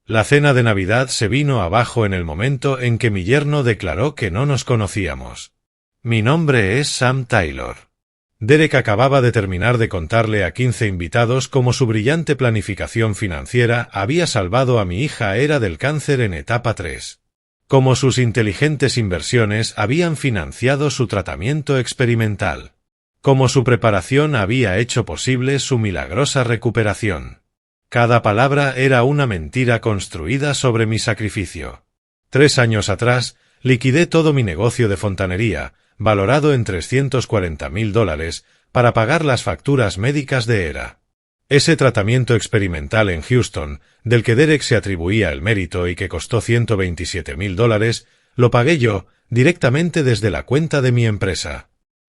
La cena de Navidad se vino abajo en el momento en que mi yerno declaró que no nos conocíamos. Mi nombre es Sam Taylor. Derek acababa de terminar de contarle a 15 invitados cómo su brillante planificación financiera había salvado a mi hija Era del cáncer en etapa 3. Cómo sus inteligentes inversiones habían financiado su tratamiento experimental. Cómo su preparación había hecho posible su milagrosa recuperación. Cada palabra era una mentira construida sobre mi sacrificio. 3 años atrás, liquidé todo mi negocio de fontanería, valorado en $340,000, para pagar las facturas médicas de Era. Ese tratamiento experimental en Houston, del que Derek se atribuía el mérito y que costó $127,000, lo pagué yo, directamente desde la cuenta de mi empresa.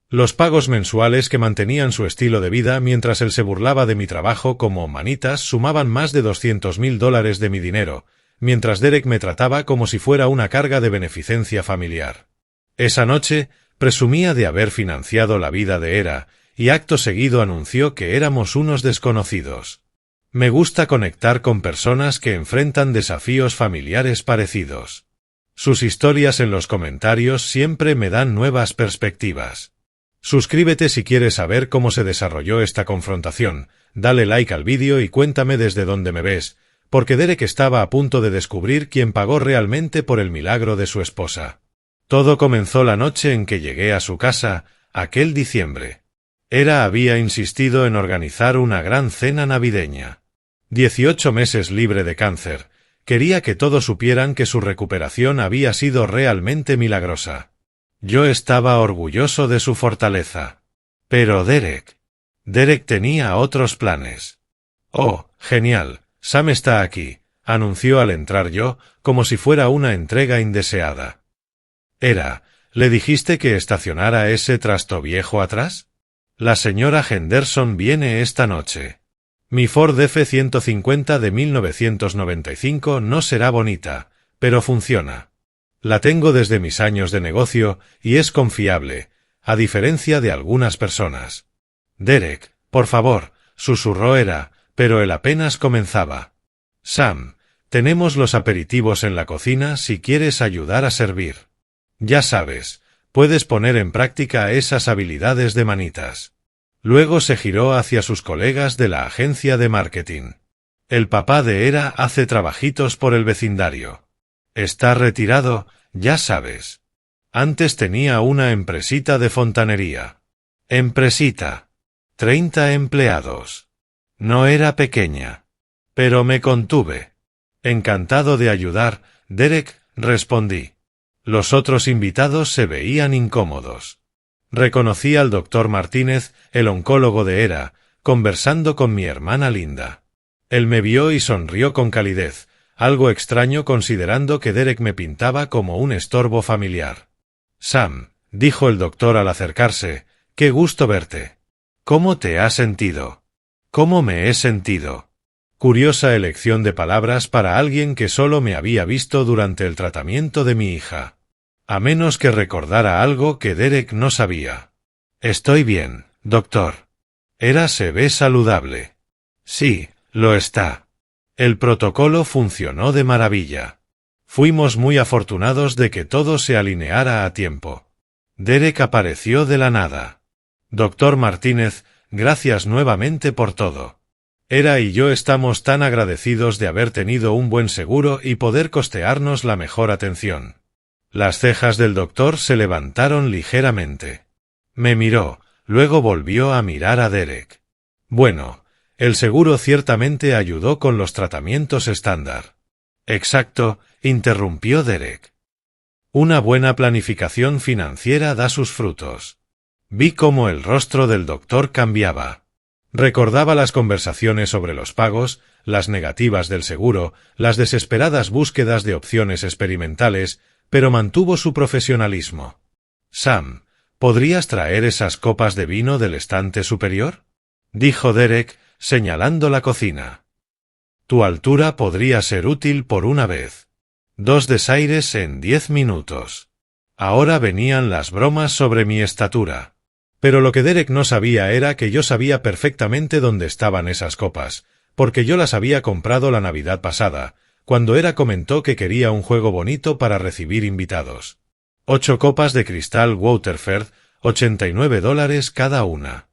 Los pagos mensuales que mantenían su estilo de vida mientras él se burlaba de mi trabajo como manitas sumaban más de $200,000 de mi dinero, mientras Derek me trataba como si fuera una carga de beneficencia familiar. Esa noche, presumía de haber financiado la vida de Era, y acto seguido anunció que éramos unos desconocidos. Me gusta conectar con personas que enfrentan desafíos familiares parecidos. Sus historias en los comentarios siempre me dan nuevas perspectivas. Suscríbete si quieres saber cómo se desarrolló esta confrontación, dale like al vídeo y cuéntame desde dónde me ves, porque Derek estaba a punto de descubrir quién pagó realmente por el milagro de su esposa. Todo comenzó la noche en que llegué a su casa, aquel diciembre. Era había insistido en organizar una gran cena navideña. 18 meses libre de cáncer. Quería que todos supieran que su recuperación había sido realmente milagrosa. Yo estaba orgulloso de su fortaleza. Pero Derek tenía otros planes. Oh, genial, Sam está aquí, anunció al entrar yo, como si fuera una entrega indeseada. Era, ¿le dijiste que estacionara ese trasto viejo atrás? La señora Henderson viene esta noche. Mi Ford F-150 de 1995 no será bonita, pero funciona. La tengo desde mis años de negocio y es confiable, a diferencia de algunas personas. Derek, por favor, susurró Era, pero él apenas comenzaba. Sam, tenemos los aperitivos en la cocina si quieres ayudar a servir. Ya sabes, puedes poner en práctica esas habilidades de manitas. Luego se giró hacia sus colegas de la agencia de marketing. El papá de Era hace trabajitos por el vecindario. Está retirado, ya sabes. Antes tenía una empresita de fontanería. Empresita. 30 empleados. No era pequeña. Pero me contuve. Encantado de ayudar, Derek, respondí. Los otros invitados se veían incómodos. Reconocí al doctor Martínez, el oncólogo de Era, conversando con mi hermana Linda. Él me vio y sonrió con calidez, algo extraño considerando que Derek me pintaba como un estorbo familiar. Sam, dijo el doctor al acercarse, qué gusto verte. ¿Cómo te has sentido? ¿Cómo me he sentido? Curiosa elección de palabras para alguien que solo me había visto durante el tratamiento de mi hija. A menos que recordara algo que Derek no sabía. Estoy bien, doctor. Era se ve saludable. Sí, lo está. El protocolo funcionó de maravilla. Fuimos muy afortunados de que todo se alineara a tiempo. Derek apareció de la nada. Doctor Martínez, gracias nuevamente por todo. Era y yo estamos tan agradecidos de haber tenido un buen seguro y poder costearnos la mejor atención. Las cejas del doctor se levantaron ligeramente. Me miró, luego volvió a mirar a Derek. Bueno, el seguro ciertamente ayudó con los tratamientos estándar. Exacto, interrumpió Derek. Una buena planificación financiera da sus frutos. Vi cómo el rostro del doctor cambiaba. Recordaba las conversaciones sobre los pagos, las negativas del seguro, las desesperadas búsquedas de opciones experimentales, pero mantuvo su profesionalismo. Sam, ¿podrías traer esas copas de vino del estante superior? Dijo Derek, señalando la cocina. Tu altura podría ser útil por una vez. 2 desaires en 10 minutos. Ahora venían las bromas sobre mi estatura. Pero lo que Derek no sabía era que yo sabía perfectamente dónde estaban esas copas, porque yo las había comprado la Navidad pasada, cuando Era comentó que quería un juego bonito para recibir invitados. 8 copas de cristal Waterford, $89 cada una.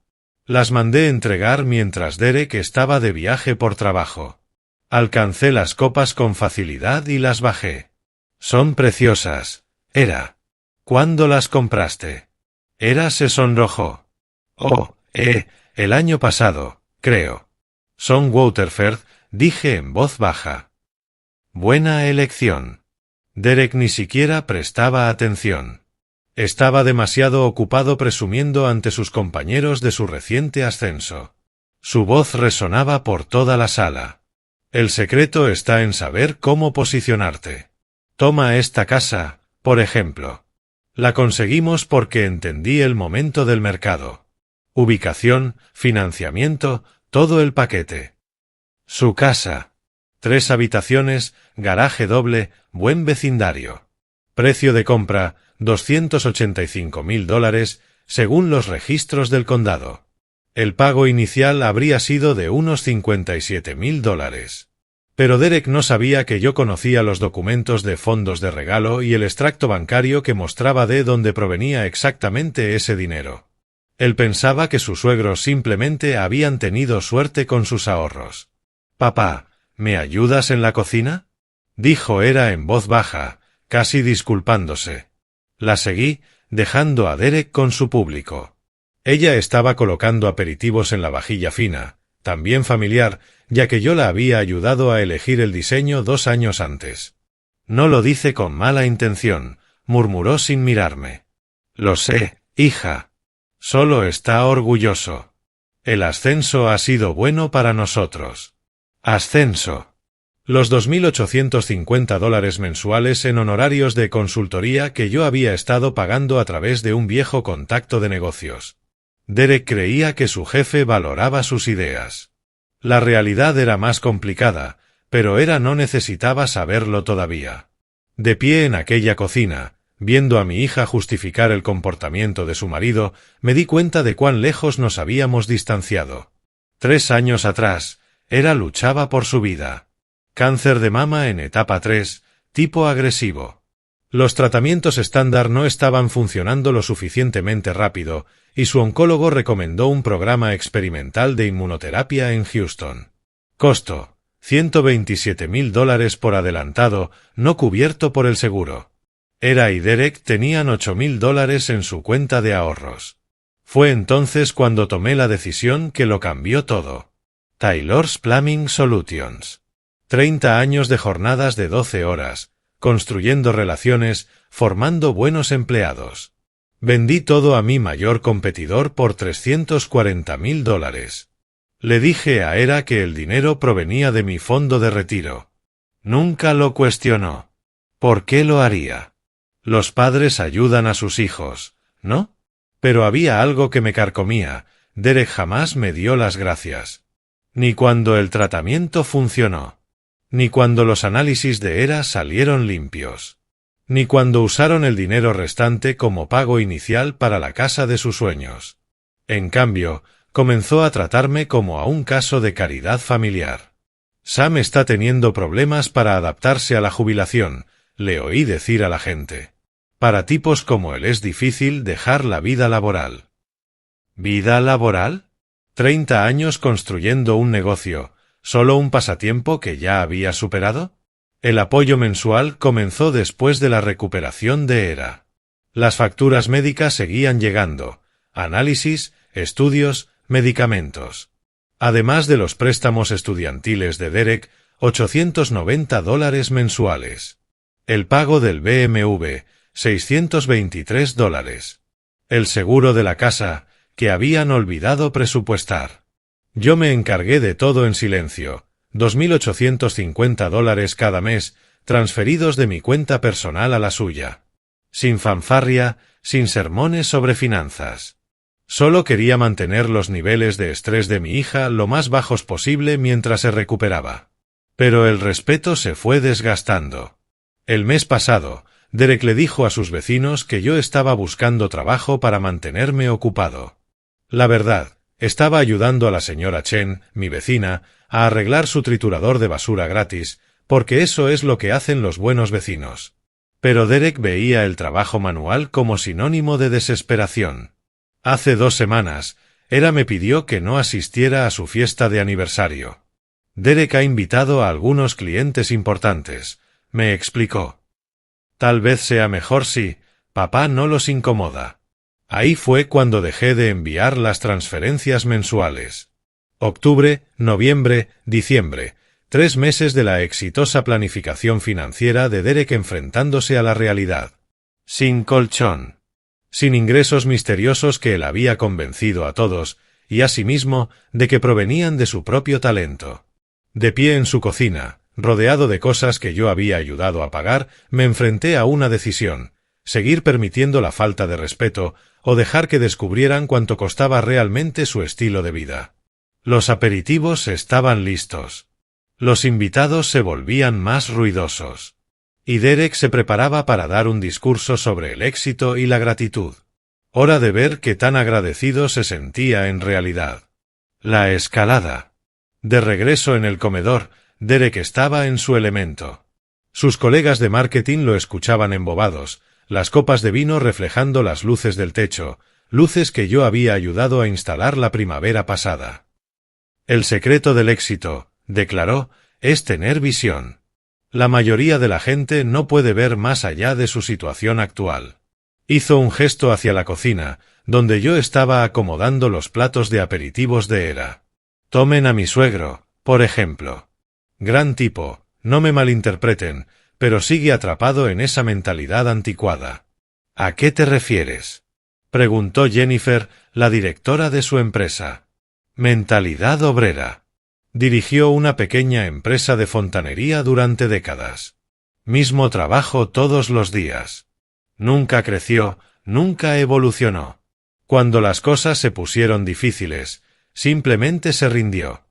Las mandé entregar mientras Derek estaba de viaje por trabajo. Alcancé las copas con facilidad y las bajé. Son preciosas, Era. ¿Cuándo las compraste? Era se sonrojó. Oh, el año pasado, creo. Son Waterford, dije en voz baja. Buena elección. Derek ni siquiera prestaba atención. Estaba demasiado ocupado presumiendo ante sus compañeros de su reciente ascenso. Su voz resonaba por toda la sala. El secreto está en saber cómo posicionarte. Toma esta casa, por ejemplo. La conseguimos porque entendí el momento del mercado. Ubicación, financiamiento, todo el paquete. Su casa. 3 habitaciones, garaje doble, buen vecindario. Precio de compra, $285.000, según los registros del condado. El pago inicial habría sido de unos $57.000. Pero Derek no sabía que yo conocía los documentos de fondos de regalo y el extracto bancario que mostraba de dónde provenía exactamente ese dinero. Él pensaba que sus suegros simplemente habían tenido suerte con sus ahorros. «Papá, ¿me ayudas en la cocina?», dijo Era en voz baja, casi disculpándose. La seguí, dejando a Derek con su público. Ella estaba colocando aperitivos en la vajilla fina, también familiar, ya que yo la había ayudado a elegir el diseño 2 años antes. «No lo dice con mala intención», murmuró sin mirarme. «Lo sé, hija. Solo está orgulloso. El ascenso ha sido bueno para nosotros». Ascenso. Los $2.850 mensuales en honorarios de consultoría que yo había estado pagando a través de un viejo contacto de negocios. Derek creía que su jefe valoraba sus ideas. La realidad era más complicada, pero Era no necesitaba saberlo todavía. De pie en aquella cocina, viendo a mi hija justificar el comportamiento de su marido, me di cuenta de cuán lejos nos habíamos distanciado. 3 años atrás, Era luchaba por su vida. Cáncer de mama en etapa 3, tipo agresivo. Los tratamientos estándar no estaban funcionando lo suficientemente rápido, y su oncólogo recomendó un programa experimental de inmunoterapia en Houston. Costo: $127.000 por adelantado, no cubierto por el seguro. Era y Derek tenían $8.000 en su cuenta de ahorros. Fue entonces cuando tomé la decisión que lo cambió todo. Taylor's Plumbing Solutions. 30 años de jornadas de 12 horas, construyendo relaciones, formando buenos empleados. Vendí todo a mi mayor competidor por $340.000. Le dije a Era que el dinero provenía de mi fondo de retiro. Nunca lo cuestionó. ¿Por qué lo haría? Los padres ayudan a sus hijos, ¿no? Pero había algo que me carcomía. Derek jamás me dio las gracias. Ni cuando el tratamiento funcionó. Ni cuando los análisis de Era salieron limpios. Ni cuando usaron el dinero restante como pago inicial para la casa de sus sueños. En cambio, comenzó a tratarme como a un caso de caridad familiar. Sam está teniendo problemas para adaptarse a la jubilación, le oí decir a la gente. Para tipos como él es difícil dejar la vida laboral. ¿Vida laboral? 30 años construyendo un negocio, ¿solo un pasatiempo que ya había superado? El apoyo mensual comenzó después de la recuperación de Era. Las facturas médicas seguían llegando, análisis, estudios, medicamentos. Además de los préstamos estudiantiles de Derek, $890 mensuales. El pago del BMW, $623. El seguro de la casa, que habían olvidado presupuestar. Yo me encargué de todo en silencio, $2.850 cada mes, transferidos de mi cuenta personal a la suya. Sin fanfarria, sin sermones sobre finanzas. Solo quería mantener los niveles de estrés de mi hija lo más bajos posible mientras se recuperaba. Pero el respeto se fue desgastando. El mes pasado, Derek le dijo a sus vecinos que yo estaba buscando trabajo para mantenerme ocupado. La verdad, estaba ayudando a la señora Chen, mi vecina, a arreglar su triturador de basura gratis, porque eso es lo que hacen los buenos vecinos. Pero Derek veía el trabajo manual como sinónimo de desesperación. Hace 2 semanas, Era me pidió que no asistiera a su fiesta de aniversario. Derek ha invitado a algunos clientes importantes, me explicó. Tal vez sea mejor si papá no los incomoda. Ahí fue cuando dejé de enviar las transferencias mensuales. Octubre, noviembre, diciembre, 3 meses de la exitosa planificación financiera de Derek enfrentándose a la realidad. Sin colchón. Sin ingresos misteriosos que él había convencido a todos, y asimismo de que provenían de su propio talento. De pie en su cocina, rodeado de cosas que yo había ayudado a pagar, me enfrenté a una decisión: seguir permitiendo la falta de respeto o dejar que descubrieran cuánto costaba realmente su estilo de vida. Los aperitivos estaban listos. Los invitados se volvían más ruidosos. Y Derek se preparaba para dar un discurso sobre el éxito y la gratitud. Hora de ver qué tan agradecido se sentía en realidad. La escalada. De regreso en el comedor, Derek estaba en su elemento. Sus colegas de marketing lo escuchaban embobados, las copas de vino reflejando las luces del techo, luces que yo había ayudado a instalar la primavera pasada. El secreto del éxito, declaró, es tener visión. La mayoría de la gente no puede ver más allá de su situación actual. Hizo un gesto hacia la cocina, donde yo estaba acomodando los platos de aperitivos de Era. Tomen a mi suegro, por ejemplo. Gran tipo, no me malinterpreten, pero sigue atrapado en esa mentalidad anticuada. ¿A qué te refieres?, preguntó Jennifer, la directora de su empresa. Mentalidad obrera. Dirigió una pequeña empresa de fontanería durante décadas. Mismo trabajo todos los días. Nunca creció, nunca evolucionó. Cuando las cosas se pusieron difíciles, simplemente se rindió.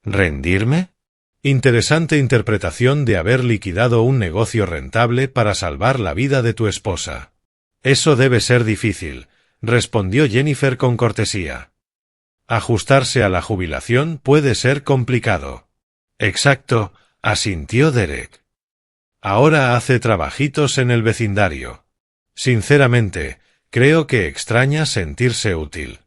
¿Rendirme? Interesante interpretación de haber liquidado un negocio rentable para salvar la vida de tu esposa. Eso debe ser difícil, respondió Jennifer con cortesía. Ajustarse a la jubilación puede ser complicado. Exacto, asintió Derek. Ahora hace trabajitos en el vecindario. Sinceramente, creo que extraña sentirse útil.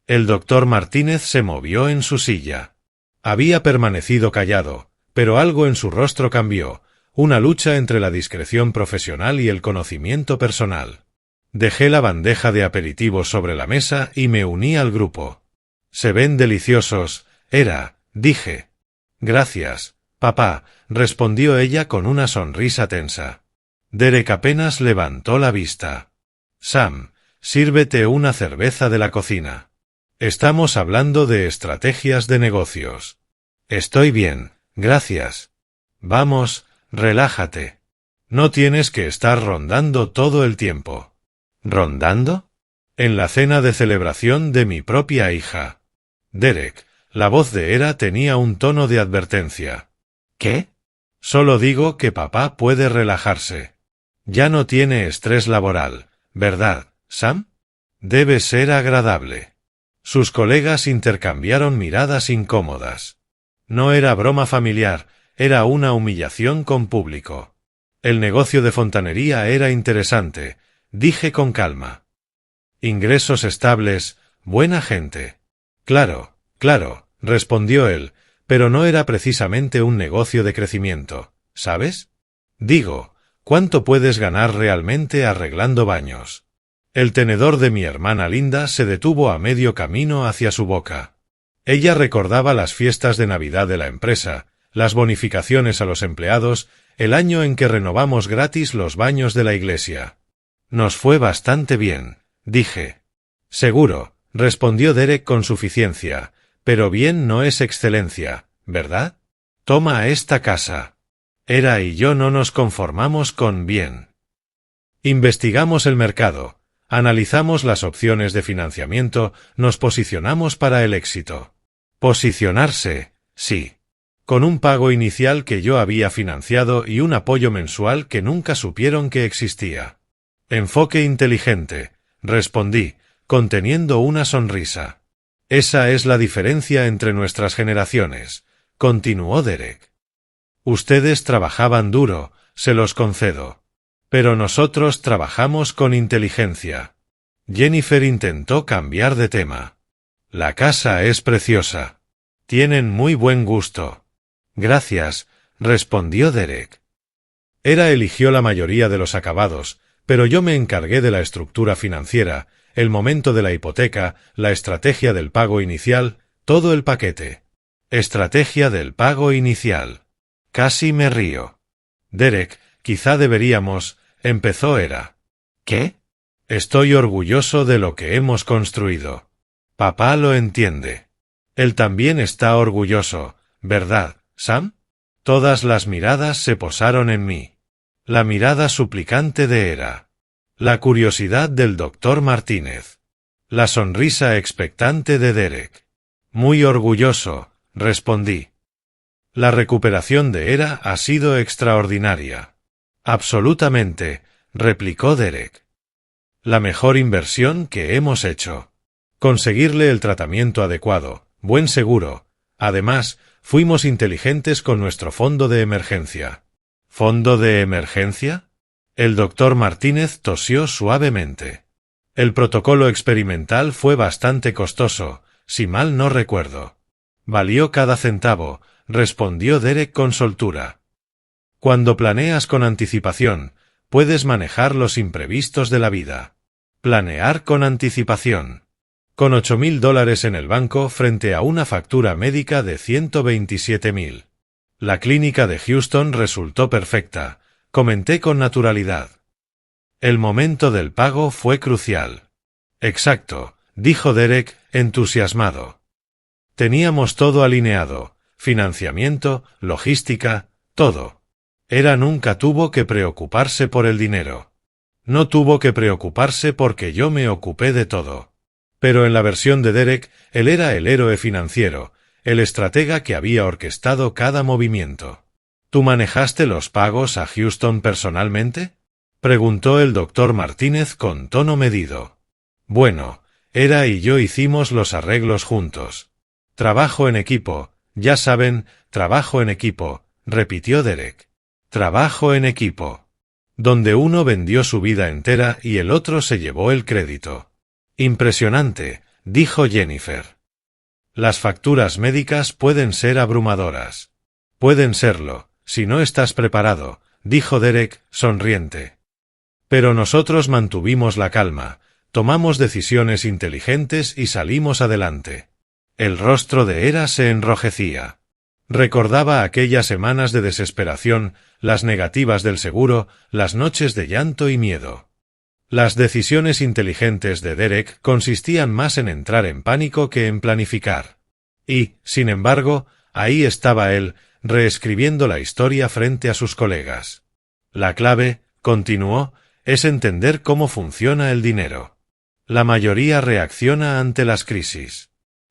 El doctor Martínez se movió en su silla. Había permanecido callado, pero algo en su rostro cambió, una lucha entre la discreción profesional y el conocimiento personal. Dejé la bandeja de aperitivos sobre la mesa y me uní al grupo. Se ven deliciosos, Era, dije. Gracias, papá, respondió ella con una sonrisa tensa. Derek apenas levantó la vista. Sam, sírvete una cerveza de la cocina. Estamos hablando de estrategias de negocios. Estoy bien, gracias. Vamos, relájate. No tienes que estar rondando todo el tiempo. ¿Rondando? En la cena de celebración de mi propia hija. Derek, la voz de Era tenía un tono de advertencia. ¿Qué? Solo digo que papá puede relajarse. Ya no tiene estrés laboral, ¿verdad, Sam? Debe ser agradable. Sus colegas intercambiaron miradas incómodas. No era broma familiar, era una humillación con público. El negocio de fontanería era interesante, dije con calma. Ingresos estables, buena gente. Claro, claro, respondió él, pero no era precisamente un negocio de crecimiento, ¿sabes? Digo, ¿cuánto puedes ganar realmente arreglando baños? El tenedor de mi hermana Linda se detuvo a medio camino hacia su boca. Ella recordaba las fiestas de Navidad de la empresa, las bonificaciones a los empleados, el año en que renovamos gratis los baños de la iglesia. Nos fue bastante bien, dije. Seguro, respondió Derek con suficiencia, pero bien no es excelencia, ¿verdad? Toma esta casa. Era y yo no nos conformamos con bien. Investigamos el mercado, analizamos las opciones de financiamiento, nos posicionamos para el éxito. Posicionarse, sí. Con un pago inicial que yo había financiado y un apoyo mensual que nunca supieron que existía. Enfoque inteligente, respondí, conteniendo una sonrisa. Esa es la diferencia entre nuestras generaciones, continuó Derek. Ustedes trabajaban duro, se los concedo. Pero nosotros trabajamos con inteligencia. Jennifer intentó cambiar de tema. La casa es preciosa. Tienen muy buen gusto. Gracias, respondió Derek. Era eligió la mayoría de los acabados, pero yo me encargué de la estructura financiera, el momento de la hipoteca, la estrategia del pago inicial, todo el paquete. Estrategia del pago inicial. Casi me río. Derek, quizá deberíamos, empezó Era. ¿Qué? Estoy orgulloso de lo que hemos construido. Papá lo entiende. Él también está orgulloso, ¿verdad, Sam? Todas las miradas se posaron en mí. La mirada suplicante de Era. La curiosidad del doctor Martínez. La sonrisa expectante de Derek. Muy orgulloso, respondí. La recuperación de Era ha sido extraordinaria. Absolutamente, replicó Derek. La mejor inversión que hemos hecho. Conseguirle el tratamiento adecuado, buen seguro. Además, fuimos inteligentes con nuestro fondo de emergencia. ¿Fondo de emergencia? El doctor Martínez tosió suavemente. El protocolo experimental fue bastante costoso, si mal no recuerdo. Valió cada centavo, respondió Derek con soltura. Cuando planeas con anticipación, puedes manejar los imprevistos de la vida. Planear con anticipación. Con $8.000 en el banco frente a una factura médica de $127.000. La clínica de Houston resultó perfecta, comenté con naturalidad. El momento del pago fue crucial. Exacto, dijo Derek, entusiasmado. Teníamos todo alineado, financiamiento, logística, todo. Era nunca tuvo que preocuparse por el dinero. No tuvo que preocuparse porque yo me ocupé de todo. Pero en la versión de Derek, él era el héroe financiero, el estratega que había orquestado cada movimiento. ¿Tú manejaste los pagos a Houston personalmente? Preguntó el doctor Martínez con tono medido. Bueno, Era y yo hicimos los arreglos juntos. Trabajo en equipo, ya saben, trabajo en equipo, repitió Derek. Trabajo en equipo. Donde uno vendió su vida entera y el otro se llevó el crédito. Impresionante, dijo Jennifer. Las facturas médicas pueden ser abrumadoras. Pueden serlo, si no estás preparado, dijo Derek, sonriente. Pero nosotros mantuvimos la calma, tomamos decisiones inteligentes y salimos adelante. El rostro de Era se enrojecía. Recordaba aquellas semanas de desesperación, las negativas del seguro, las noches de llanto y miedo. Las decisiones inteligentes de Derek consistían más en entrar en pánico que en planificar. Y, sin embargo, ahí estaba él, reescribiendo la historia frente a sus colegas. La clave, continuó, es entender cómo funciona el dinero. La mayoría reacciona ante las crisis.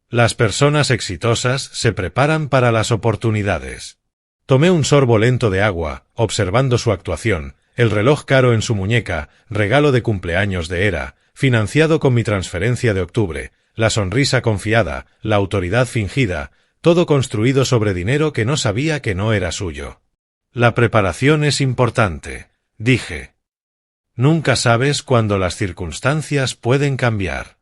Las personas exitosas se preparan para las oportunidades. Tomé un sorbo lento de agua, observando su actuación, el reloj caro en su muñeca, regalo de cumpleaños de Era, financiado con mi transferencia de octubre, la sonrisa confiada, la autoridad fingida, todo construido sobre dinero que no sabía que no era suyo. La preparación es importante, dije. Nunca sabes cuándo las circunstancias pueden cambiar.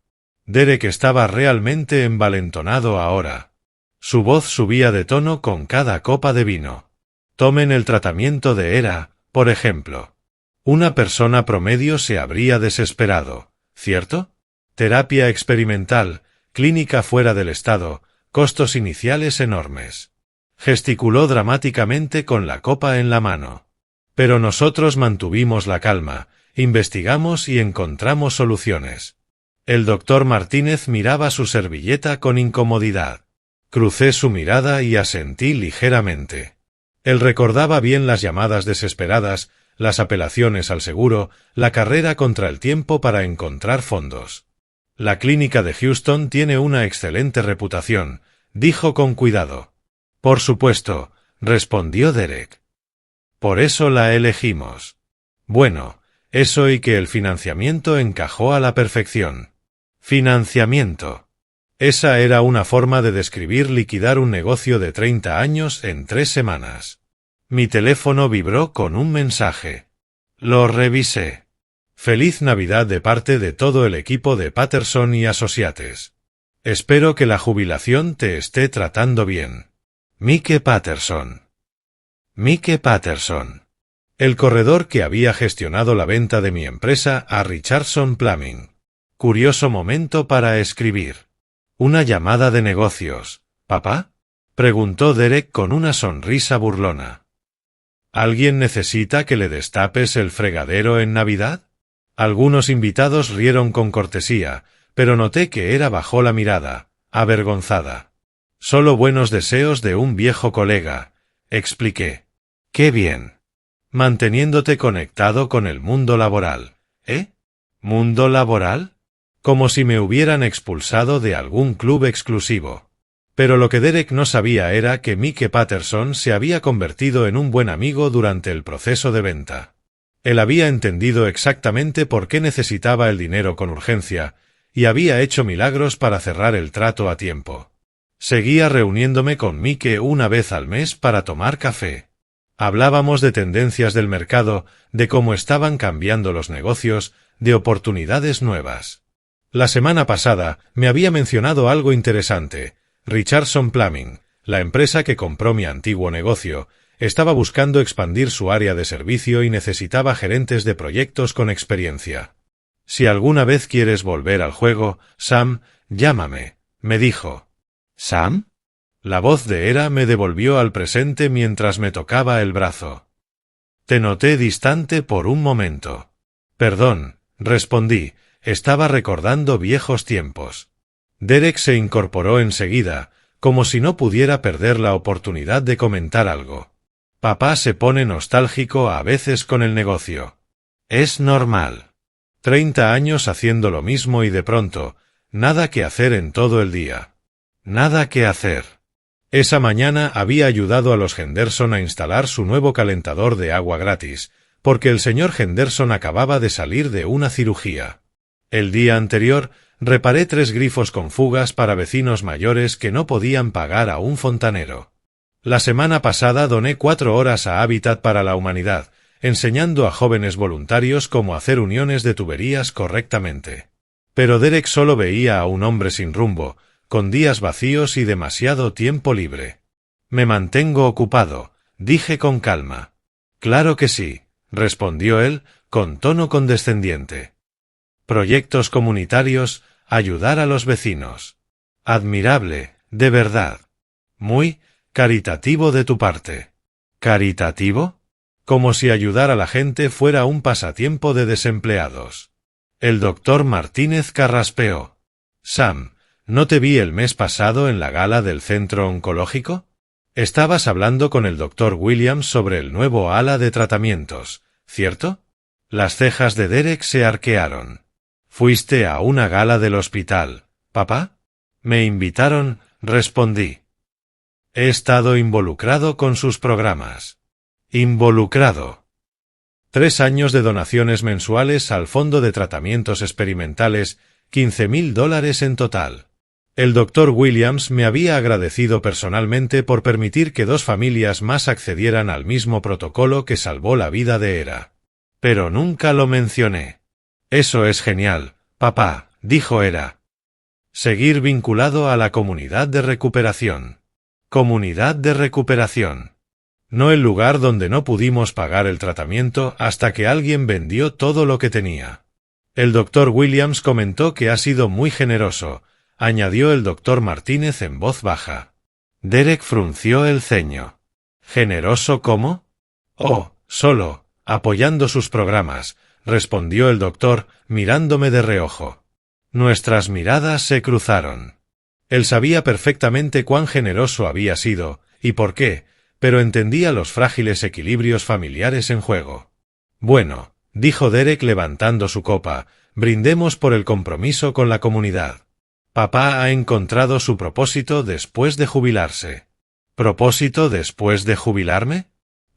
Derek estaba realmente envalentonado ahora. Su voz subía de tono con cada copa de vino. Tomen el tratamiento de Era, por ejemplo. Una persona promedio se habría desesperado, ¿cierto? Terapia experimental, clínica fuera del estado, costos iniciales enormes. Gesticuló dramáticamente con la copa en la mano. Pero nosotros mantuvimos la calma, investigamos y encontramos soluciones. El doctor Martínez miraba su servilleta con incomodidad. Crucé su mirada y asentí ligeramente. Él recordaba bien las llamadas desesperadas, las apelaciones al seguro, la carrera contra el tiempo para encontrar fondos. La clínica de Houston tiene una excelente reputación, dijo con cuidado. Por supuesto, respondió Derek. Por eso la elegimos. Bueno, eso y que el financiamiento encajó a la perfección. Financiamiento. Esa era una forma de describir liquidar un negocio de 30 años en 3 semanas. Mi teléfono vibró con un mensaje. Lo revisé. Feliz Navidad de parte de todo el equipo de Patterson y Associates. Espero que la jubilación te esté tratando bien. Mike Patterson. Mike Patterson. El corredor que había gestionado la venta de mi empresa a Richardson Plumbing. Curioso momento para escribir. Una llamada de negocios. ¿Papá? Preguntó Derek con una sonrisa burlona. ¿Alguien necesita que le destapes el fregadero en Navidad? Algunos invitados rieron con cortesía, pero noté que era bajó la mirada, avergonzada. Solo buenos deseos de un viejo colega, expliqué. ¡Qué bien! Manteniéndote conectado con el mundo laboral, ¿eh? ¿Mundo laboral? Como si me hubieran expulsado de algún club exclusivo. Pero lo que Derek no sabía era que Mike Patterson se había convertido en un buen amigo durante el proceso de venta. Él había entendido exactamente por qué necesitaba el dinero con urgencia, y había hecho milagros para cerrar el trato a tiempo. Seguía reuniéndome con Mike una vez al mes para tomar café. Hablábamos de tendencias del mercado, de cómo estaban cambiando los negocios, de oportunidades nuevas. La semana pasada me había mencionado algo interesante. Richardson Plumbing, la empresa que compró mi antiguo negocio, estaba buscando expandir su área de servicio y necesitaba gerentes de proyectos con experiencia. Si alguna vez quieres volver al juego, Sam, llámame, me dijo. ¿Sam? La voz de Era me devolvió al presente mientras me tocaba el brazo. Te noté distante por un momento. Perdón, respondí, estaba recordando viejos tiempos. Derek se incorporó enseguida, como si no pudiera perder la oportunidad de comentar algo. Papá se pone nostálgico a veces con el negocio. Es normal. 30 años haciendo lo mismo y de pronto, nada que hacer en todo el día. Nada que hacer. Esa mañana había ayudado a los Henderson a instalar su nuevo calentador de agua gratis, porque el señor Henderson acababa de salir de una cirugía. El día anterior, reparé 3 grifos con fugas para vecinos mayores que no podían pagar a un fontanero. La semana pasada doné 4 horas a Hábitat para la Humanidad, enseñando a jóvenes voluntarios cómo hacer uniones de tuberías correctamente. Pero Derek solo veía a un hombre sin rumbo, con días vacíos y demasiado tiempo libre. Me mantengo ocupado, dije con calma. Claro que sí, respondió él, con tono condescendiente. Proyectos comunitarios, ayudar a los vecinos. Admirable, de verdad. Muy caritativo de tu parte. ¿Caritativo? Como si ayudar a la gente fuera un pasatiempo de desempleados. El doctor Martínez carraspeó. Sam, ¿no te vi el mes pasado en la gala del centro oncológico? Estabas hablando con el doctor Williams sobre el nuevo ala de tratamientos, ¿cierto? Las cejas de Derek se arquearon. ¿Fuiste a una gala del hospital, papá? Me invitaron, respondí. He estado involucrado con sus programas. Involucrado. 3 años de donaciones mensuales al Fondo de Tratamientos Experimentales, $15,000 en total. El Dr. Williams me había agradecido personalmente por permitir que 2 familias más accedieran al mismo protocolo que salvó la vida de Era. Pero nunca lo mencioné. Eso es genial, papá, dijo Era. Seguir vinculado a la comunidad de recuperación. Comunidad de recuperación. No el lugar donde no pudimos pagar el tratamiento hasta que alguien vendió todo lo que tenía. El Dr. Williams comentó que ha sido muy generoso, añadió el Dr. Martínez en voz baja. Derek frunció el ceño. ¿Generoso cómo? Oh, solo, apoyando sus programas, respondió el doctor, mirándome de reojo. Nuestras miradas se cruzaron. Él sabía perfectamente cuán generoso había sido, y por qué, pero entendía los frágiles equilibrios familiares en juego. Bueno, dijo Derek levantando su copa, brindemos por el compromiso con la comunidad. Papá ha encontrado su propósito después de jubilarse. ¿Propósito después de jubilarme?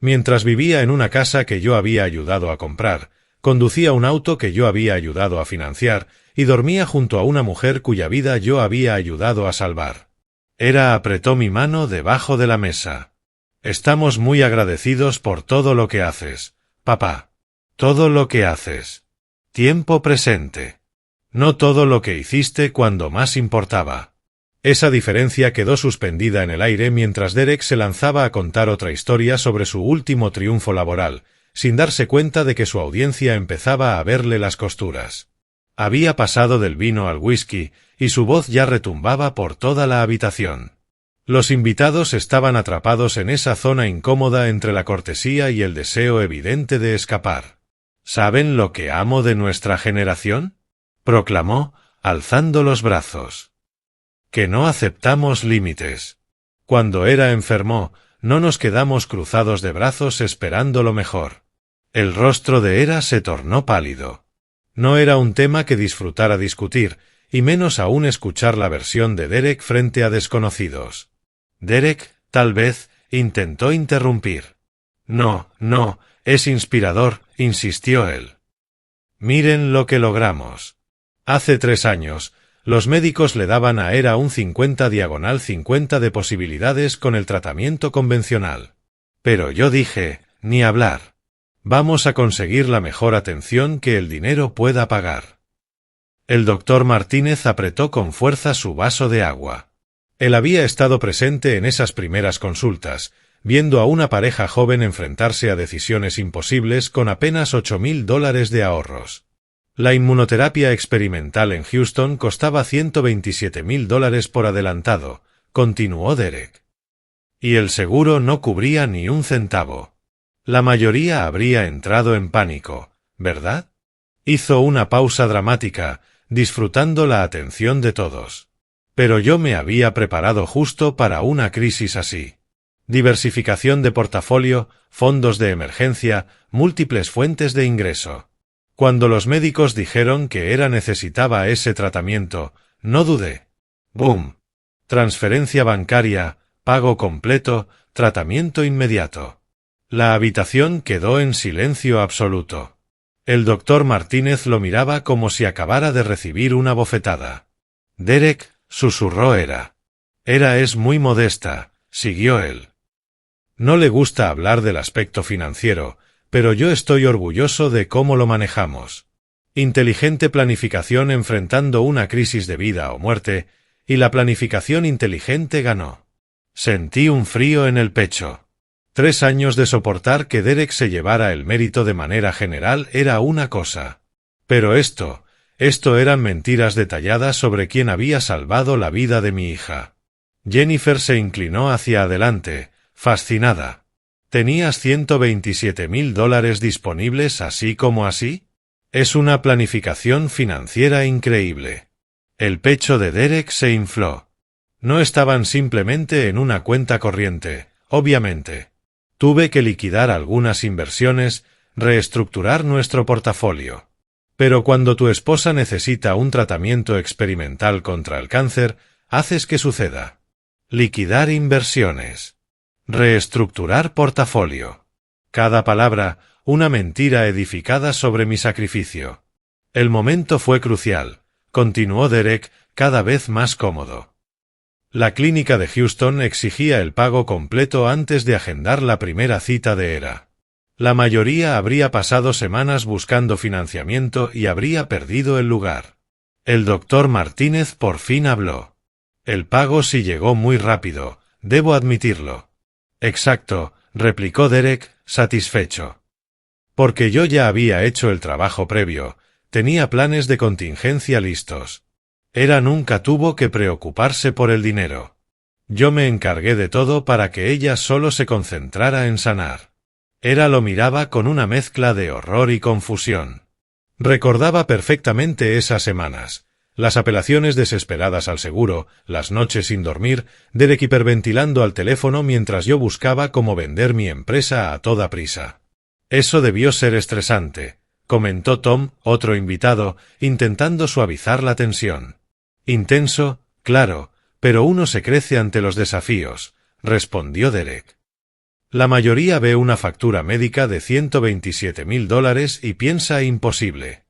Mientras vivía en una casa que yo había ayudado a comprar, conducía un auto que yo había ayudado a financiar y dormía junto a una mujer cuya vida yo había ayudado a salvar. Era apretó mi mano debajo de la mesa. Estamos muy agradecidos por todo lo que haces, papá. Todo lo que haces. Tiempo presente. No todo lo que hiciste cuando más importaba. Esa diferencia quedó suspendida en el aire mientras Derek se lanzaba a contar otra historia sobre su último triunfo laboral, sin darse cuenta de que su audiencia empezaba a verle las costuras. Había pasado del vino al whisky, y su voz ya retumbaba por toda la habitación. Los invitados estaban atrapados en esa zona incómoda entre la cortesía y el deseo evidente de escapar. ¿Saben lo que amo de nuestra generación?, proclamó, alzando los brazos. Que no aceptamos límites. Cuando Era enfermó, no nos quedamos cruzados de brazos esperando lo mejor. El rostro de Era se tornó pálido. No era un tema que disfrutara discutir, y menos aún escuchar la versión de Derek frente a desconocidos. Derek, tal vez, intentó interrumpir. No, es inspirador, insistió él. Miren lo que logramos. Hace 3 años, los médicos le daban a Era un 50/50 de posibilidades con el tratamiento convencional. Pero yo dije, ni hablar. Vamos a conseguir la mejor atención que el dinero pueda pagar. El doctor Martínez apretó con fuerza su vaso de agua. Él había estado presente en esas primeras consultas, viendo a una pareja joven enfrentarse a decisiones imposibles con apenas $8,000 de ahorros. La inmunoterapia experimental en Houston costaba $127,000 por adelantado, continuó Derek. Y el seguro no cubría ni un centavo. La mayoría habría entrado en pánico, ¿verdad? Hizo una pausa dramática, disfrutando la atención de todos. Pero yo me había preparado justo para una crisis así. Diversificación de portafolio, fondos de emergencia, múltiples fuentes de ingreso. Cuando los médicos dijeron que Era necesitaba ese tratamiento, no dudé. ¡Boom! Transferencia bancaria, pago completo, tratamiento inmediato. La habitación quedó en silencio absoluto. El doctor Martínez lo miraba como si acabara de recibir una bofetada. Derek, susurró Era. Era es muy modesta, siguió él. No le gusta hablar del aspecto financiero, pero yo estoy orgulloso de cómo lo manejamos. Inteligente planificación enfrentando una crisis de vida o muerte, y la planificación inteligente ganó. Sentí un frío en el pecho. 3 años de soportar que Derek se llevara el mérito de manera general era una cosa. Pero esto eran mentiras detalladas sobre quién había salvado la vida de mi hija. Jennifer se inclinó hacia adelante, fascinada. ¿Tenías $127,000 disponibles así como así? Es una planificación financiera increíble. El pecho de Derek se infló. No estaban simplemente en una cuenta corriente, obviamente. Tuve que liquidar algunas inversiones, reestructurar nuestro portafolio. Pero cuando tu esposa necesita un tratamiento experimental contra el cáncer, haces que suceda. Liquidar inversiones. Reestructurar portafolio. Cada palabra, una mentira edificada sobre mi sacrificio. El momento fue crucial, continuó Derek, cada vez más cómodo. La clínica de Houston exigía el pago completo antes de agendar la primera cita de Era. La mayoría habría pasado semanas buscando financiamiento y habría perdido el lugar. El doctor Martínez por fin habló. El pago sí llegó muy rápido, debo admitirlo. Exacto, replicó Derek, satisfecho. Porque yo ya había hecho el trabajo previo, tenía planes de contingencia listos. Era nunca tuvo que preocuparse por el dinero. Yo me encargué de todo para que ella solo se concentrara en sanar. Era lo miraba con una mezcla de horror y confusión. Recordaba perfectamente esas semanas. Las apelaciones desesperadas al seguro, las noches sin dormir, Derek hiperventilando al teléfono mientras yo buscaba cómo vender mi empresa a toda prisa. Eso debió ser estresante, comentó Tom, otro invitado, intentando suavizar la tensión. Intenso, claro, pero uno se crece ante los desafíos, respondió Derek. La mayoría ve una factura médica de $127,000 y piensa imposible.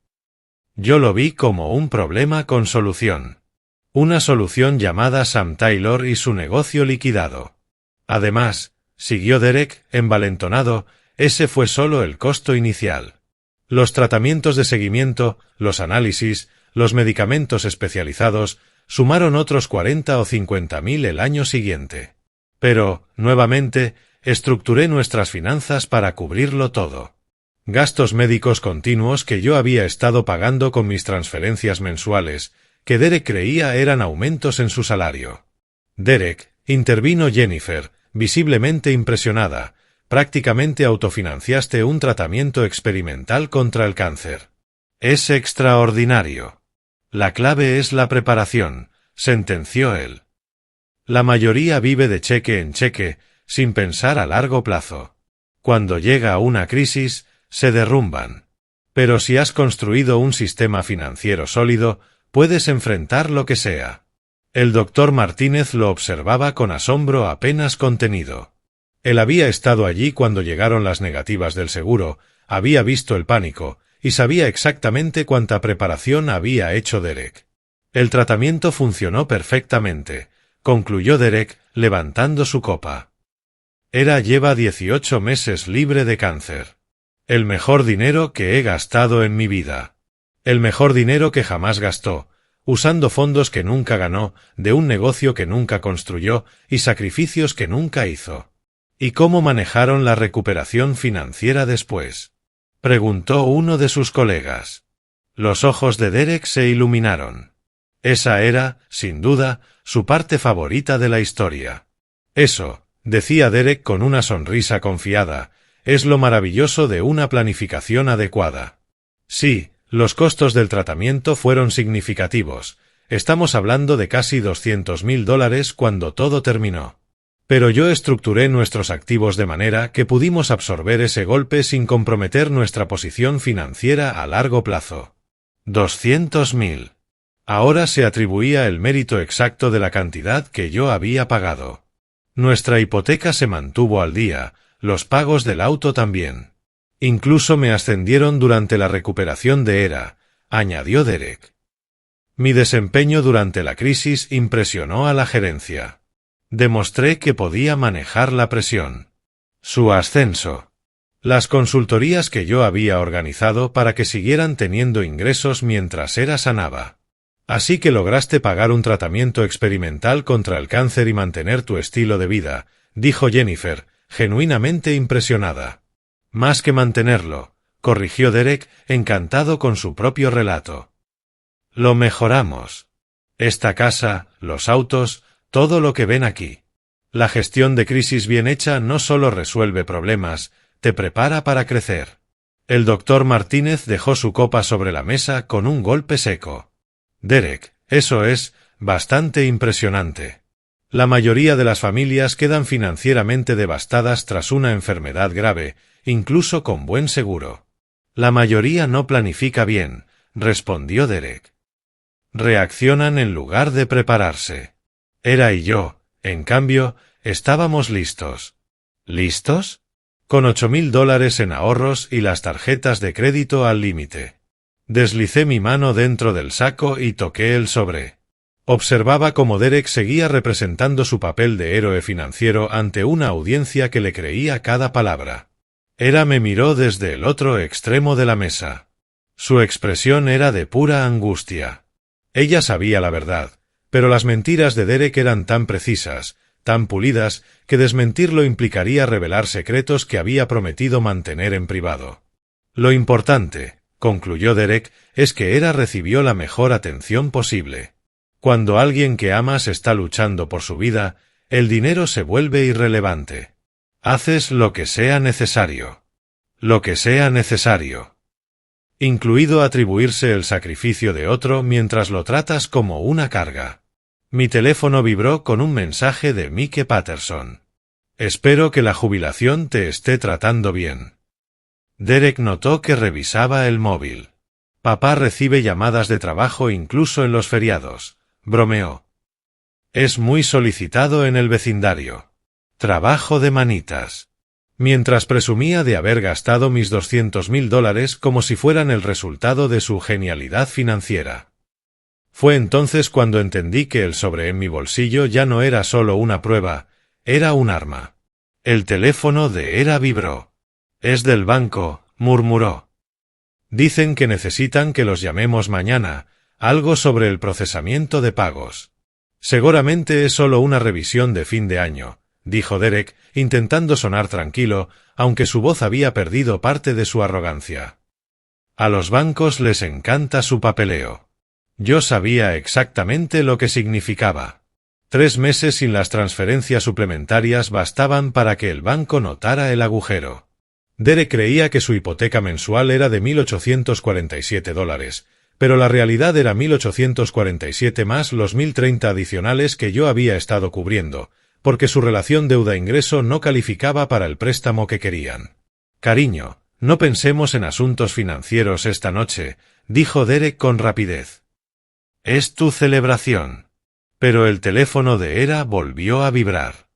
Yo lo vi como un problema con solución. Una solución llamada Sam Taylor y su negocio liquidado. Además, Siguió Derek, envalentonado, ese fue solo el costo inicial. Los tratamientos de seguimiento, los análisis, los medicamentos especializados, sumaron otros 40 o 50.000 el año siguiente. Pero, nuevamente, estructuré nuestras finanzas para cubrirlo todo. Gastos médicos continuos que yo había estado pagando con mis transferencias mensuales, que Derek creía eran aumentos en su salario. Derek, intervino Jennifer, visiblemente impresionada. Prácticamente autofinanciaste un tratamiento experimental contra el cáncer. Es extraordinario. La clave es la preparación, sentenció él. La mayoría vive de cheque en cheque, sin pensar a largo plazo. Cuando llega una crisis, se derrumban. Pero si has construido un sistema financiero sólido, puedes enfrentar lo que sea. El doctor Martínez lo observaba con asombro apenas contenido. Él había estado allí cuando llegaron las negativas del seguro, había visto el pánico, y sabía exactamente cuánta preparación había hecho Derek. El tratamiento funcionó perfectamente, concluyó Derek, levantando su copa. Lleva 18 meses libre de cáncer. El mejor dinero que he gastado en mi vida. El mejor dinero que jamás gastó, usando fondos que nunca ganó, de un negocio que nunca construyó, y sacrificios que nunca hizo. ¿Y cómo manejaron la recuperación financiera después?, preguntó uno de sus colegas. Los ojos de Derek se iluminaron. Esa era, sin duda, su parte favorita de la historia. Eso, decía Derek con una sonrisa confiada, es lo maravilloso de una planificación adecuada. Sí, los costos del tratamiento fueron significativos. Estamos hablando de casi $200.000 cuando todo terminó. Pero yo estructuré nuestros activos de manera que pudimos absorber ese golpe sin comprometer nuestra posición financiera a largo plazo. 200.000. Ahora se atribuía el mérito exacto de la cantidad que yo había pagado. Nuestra hipoteca se mantuvo al día, los pagos del auto también. Incluso me ascendieron durante la recuperación de ERA, añadió Derek. Mi desempeño durante la crisis impresionó a la gerencia. Demostré que podía manejar la presión. Su ascenso. Las consultorías que yo había organizado para que siguieran teniendo ingresos mientras ERA sanaba. Así que lograste pagar un tratamiento experimental contra el cáncer y mantener tu estilo de vida, dijo Jennifer, genuinamente impresionada. Más que mantenerlo, corrigió Derek, encantado con su propio relato. Lo mejoramos. Esta casa, los autos, todo lo que ven aquí. La gestión de crisis bien hecha no solo resuelve problemas, te prepara para crecer. El doctor Martínez dejó su copa sobre la mesa con un golpe seco. Derek, eso es bastante impresionante. La mayoría de las familias quedan financieramente devastadas tras una enfermedad grave, incluso con buen seguro. La mayoría no planifica bien, respondió Derek. Reaccionan en lugar de prepararse. ERA y yo, en cambio, estábamos listos. ¿Listos? Con $8.000 en ahorros y las tarjetas de crédito al límite. Deslicé mi mano dentro del saco y toqué el sobre. Observaba cómo Derek seguía representando su papel de héroe financiero ante una audiencia que le creía cada palabra. ERA me miró desde el otro extremo de la mesa. Su expresión era de pura angustia. Ella sabía la verdad, pero las mentiras de Derek eran tan precisas, tan pulidas, que desmentirlo implicaría revelar secretos que había prometido mantener en privado. Lo importante, concluyó Derek, es que ERA recibió la mejor atención posible. Cuando alguien que amas está luchando por su vida, el dinero se vuelve irrelevante. Haces lo que sea necesario. Lo que sea necesario. Incluido atribuirse el sacrificio de otro mientras lo tratas como una carga. Mi teléfono vibró con un mensaje de Mike Patterson. Espero que la jubilación te esté tratando bien. Derek notó que revisaba el móvil. Papá recibe llamadas de trabajo incluso en los feriados, bromeó. Es muy solicitado en el vecindario. Trabajo de manitas. Mientras presumía de haber gastado mis $200.000 como si fueran el resultado de su genialidad financiera. Fue entonces cuando entendí que el sobre en mi bolsillo ya no era solo una prueba, era un arma. El teléfono de Era vibró. «Es del banco», murmuró. «Dicen que necesitan que los llamemos mañana, algo sobre el procesamiento de pagos». «Seguramente es solo una revisión de fin de año», dijo Derek, intentando sonar tranquilo, aunque su voz había perdido parte de su arrogancia. «A los bancos les encanta su papeleo». Yo sabía exactamente lo que significaba. 3 meses sin las transferencias suplementarias bastaban para que el banco notara el agujero. Derek creía que su hipoteca mensual era de $1.847, pero la realidad era 1.847 más los 1.030 adicionales que yo había estado cubriendo, porque su relación deuda-ingreso no calificaba para el préstamo que querían. «Cariño, no pensemos en asuntos financieros esta noche», dijo Derek con rapidez. «Es tu celebración». Pero el teléfono de Era volvió a vibrar.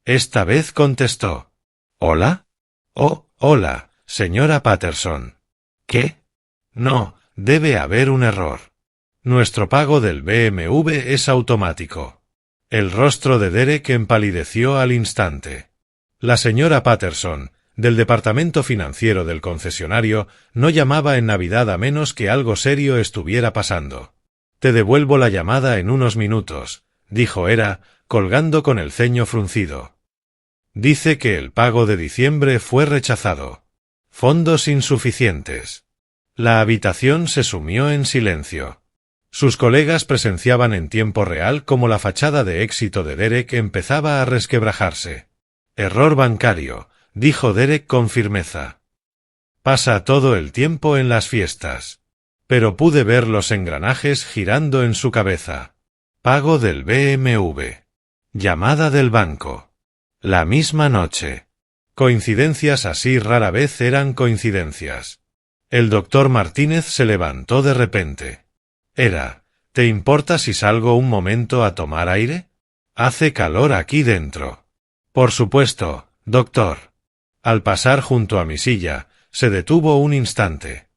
Esta vez contestó. «¿Hola? Oh, hola, señora Patterson». «¿Qué? No, debe haber un error. Nuestro pago del BMW es automático». El rostro de Derek empalideció al instante. La señora Patterson, del departamento financiero del concesionario, no llamaba en Navidad a menos que algo serio estuviera pasando. «Te devuelvo la llamada en unos minutos», dijo Era, colgando con el ceño fruncido. «Dice que el pago de diciembre fue rechazado. Fondos insuficientes». La habitación se sumió en silencio. Sus colegas presenciaban en tiempo real cómo la fachada de éxito de Derek empezaba a resquebrajarse. «Error bancario», dijo Derek con firmeza. «Pasa todo el tiempo en las fiestas». Pero pude ver los engranajes girando en su cabeza. Pago del BMW. Llamada del banco. La misma noche. Coincidencias así rara vez eran coincidencias. El doctor Martínez se levantó de repente. «Era, ¿te importa si salgo un momento a tomar aire? Hace calor aquí dentro». «Por supuesto, doctor». Al pasar junto a mi silla, se detuvo un instante.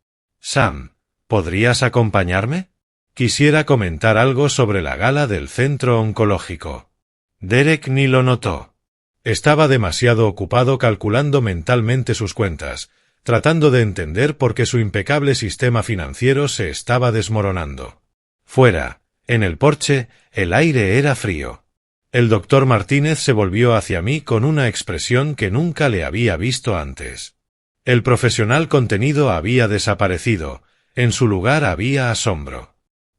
«Sam, ¿podrías acompañarme? Quisiera comentar algo sobre la gala del centro oncológico». Derek ni lo notó. Estaba demasiado ocupado calculando mentalmente sus cuentas, tratando de entender por qué su impecable sistema financiero se estaba desmoronando. Fuera, en el porche, el aire era frío. El doctor Martínez se volvió hacia mí con una expresión que nunca le había visto antes. El profesional contenido había desaparecido. En su lugar había asombro.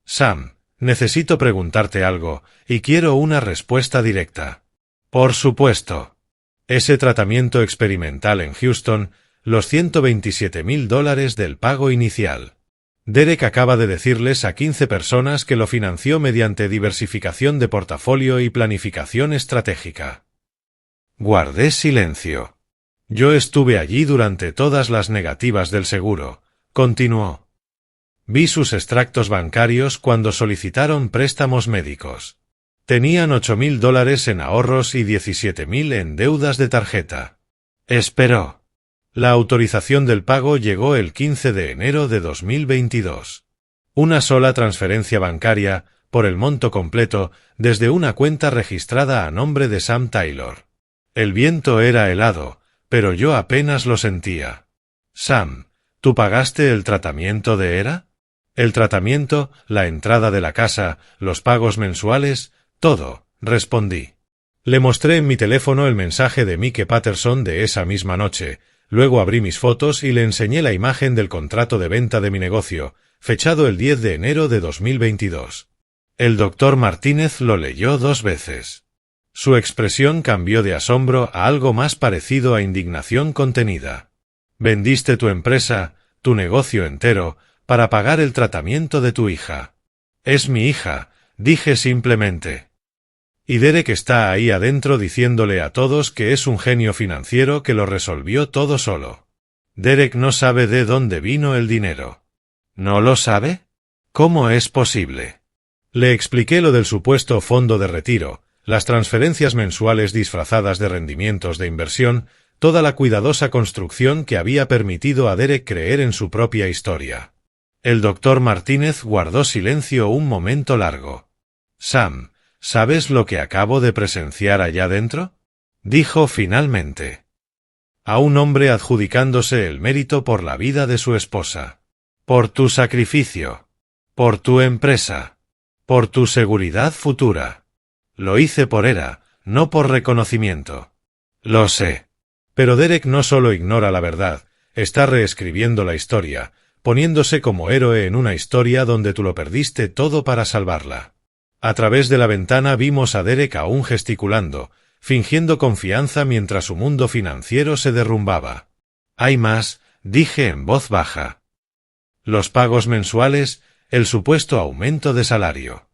«Sam, necesito preguntarte algo, y quiero una respuesta directa». «Por supuesto». Ese tratamiento experimental en Houston, los $127.000 del pago inicial. Derek acaba de decirles a 15 personas que lo financió mediante diversificación de portafolio y planificación estratégica. Guardé silencio. «Yo estuve allí durante todas las negativas del seguro», continuó. «Vi sus extractos bancarios cuando solicitaron préstamos médicos. Tenían $8.000 en ahorros y $17.000 en deudas de tarjeta». Esperó. La autorización del pago llegó el 15 de enero de 2022. Una sola transferencia bancaria, por el monto completo, desde una cuenta registrada a nombre de Sam Taylor. El viento era helado, pero yo apenas lo sentía. «Sam, ¿tú pagaste el tratamiento de Era?» «El tratamiento, la entrada de la casa, los pagos mensuales, todo», respondí. Le mostré en mi teléfono el mensaje de Mike Patterson de esa misma noche. Luego abrí mis fotos y le enseñé la imagen del contrato de venta de mi negocio, fechado el 10 de enero de 2022. El doctor Martínez lo leyó 2 veces. Su expresión cambió de asombro a algo más parecido a indignación contenida. «Vendiste tu empresa, tu negocio entero, para pagar el tratamiento de tu hija». «Es mi hija», dije simplemente. Y Derek está ahí adentro diciéndole a todos que es un genio financiero que lo resolvió todo solo. Derek no sabe de dónde vino el dinero. ¿No lo sabe? ¿Cómo es posible? Le expliqué lo del supuesto fondo de retiro, las transferencias mensuales disfrazadas de rendimientos de inversión, toda la cuidadosa construcción que había permitido a Derek creer en su propia historia. El doctor Martínez guardó silencio un momento largo. «Sam, ¿sabes lo que acabo de presenciar allá dentro?», dijo finalmente. A un hombre adjudicándose el mérito por la vida de su esposa. Por tu sacrificio. Por tu empresa. Por tu seguridad futura. Lo hice por Hera, no por reconocimiento. Lo sé. Pero Derek no solo ignora la verdad, está reescribiendo la historia, poniéndose como héroe en una historia donde tú lo perdiste todo para salvarla. A través de la ventana vimos a Derek aún gesticulando, fingiendo confianza mientras su mundo financiero se derrumbaba. Hay más, dije en voz baja. Los pagos mensuales, el supuesto aumento de salario.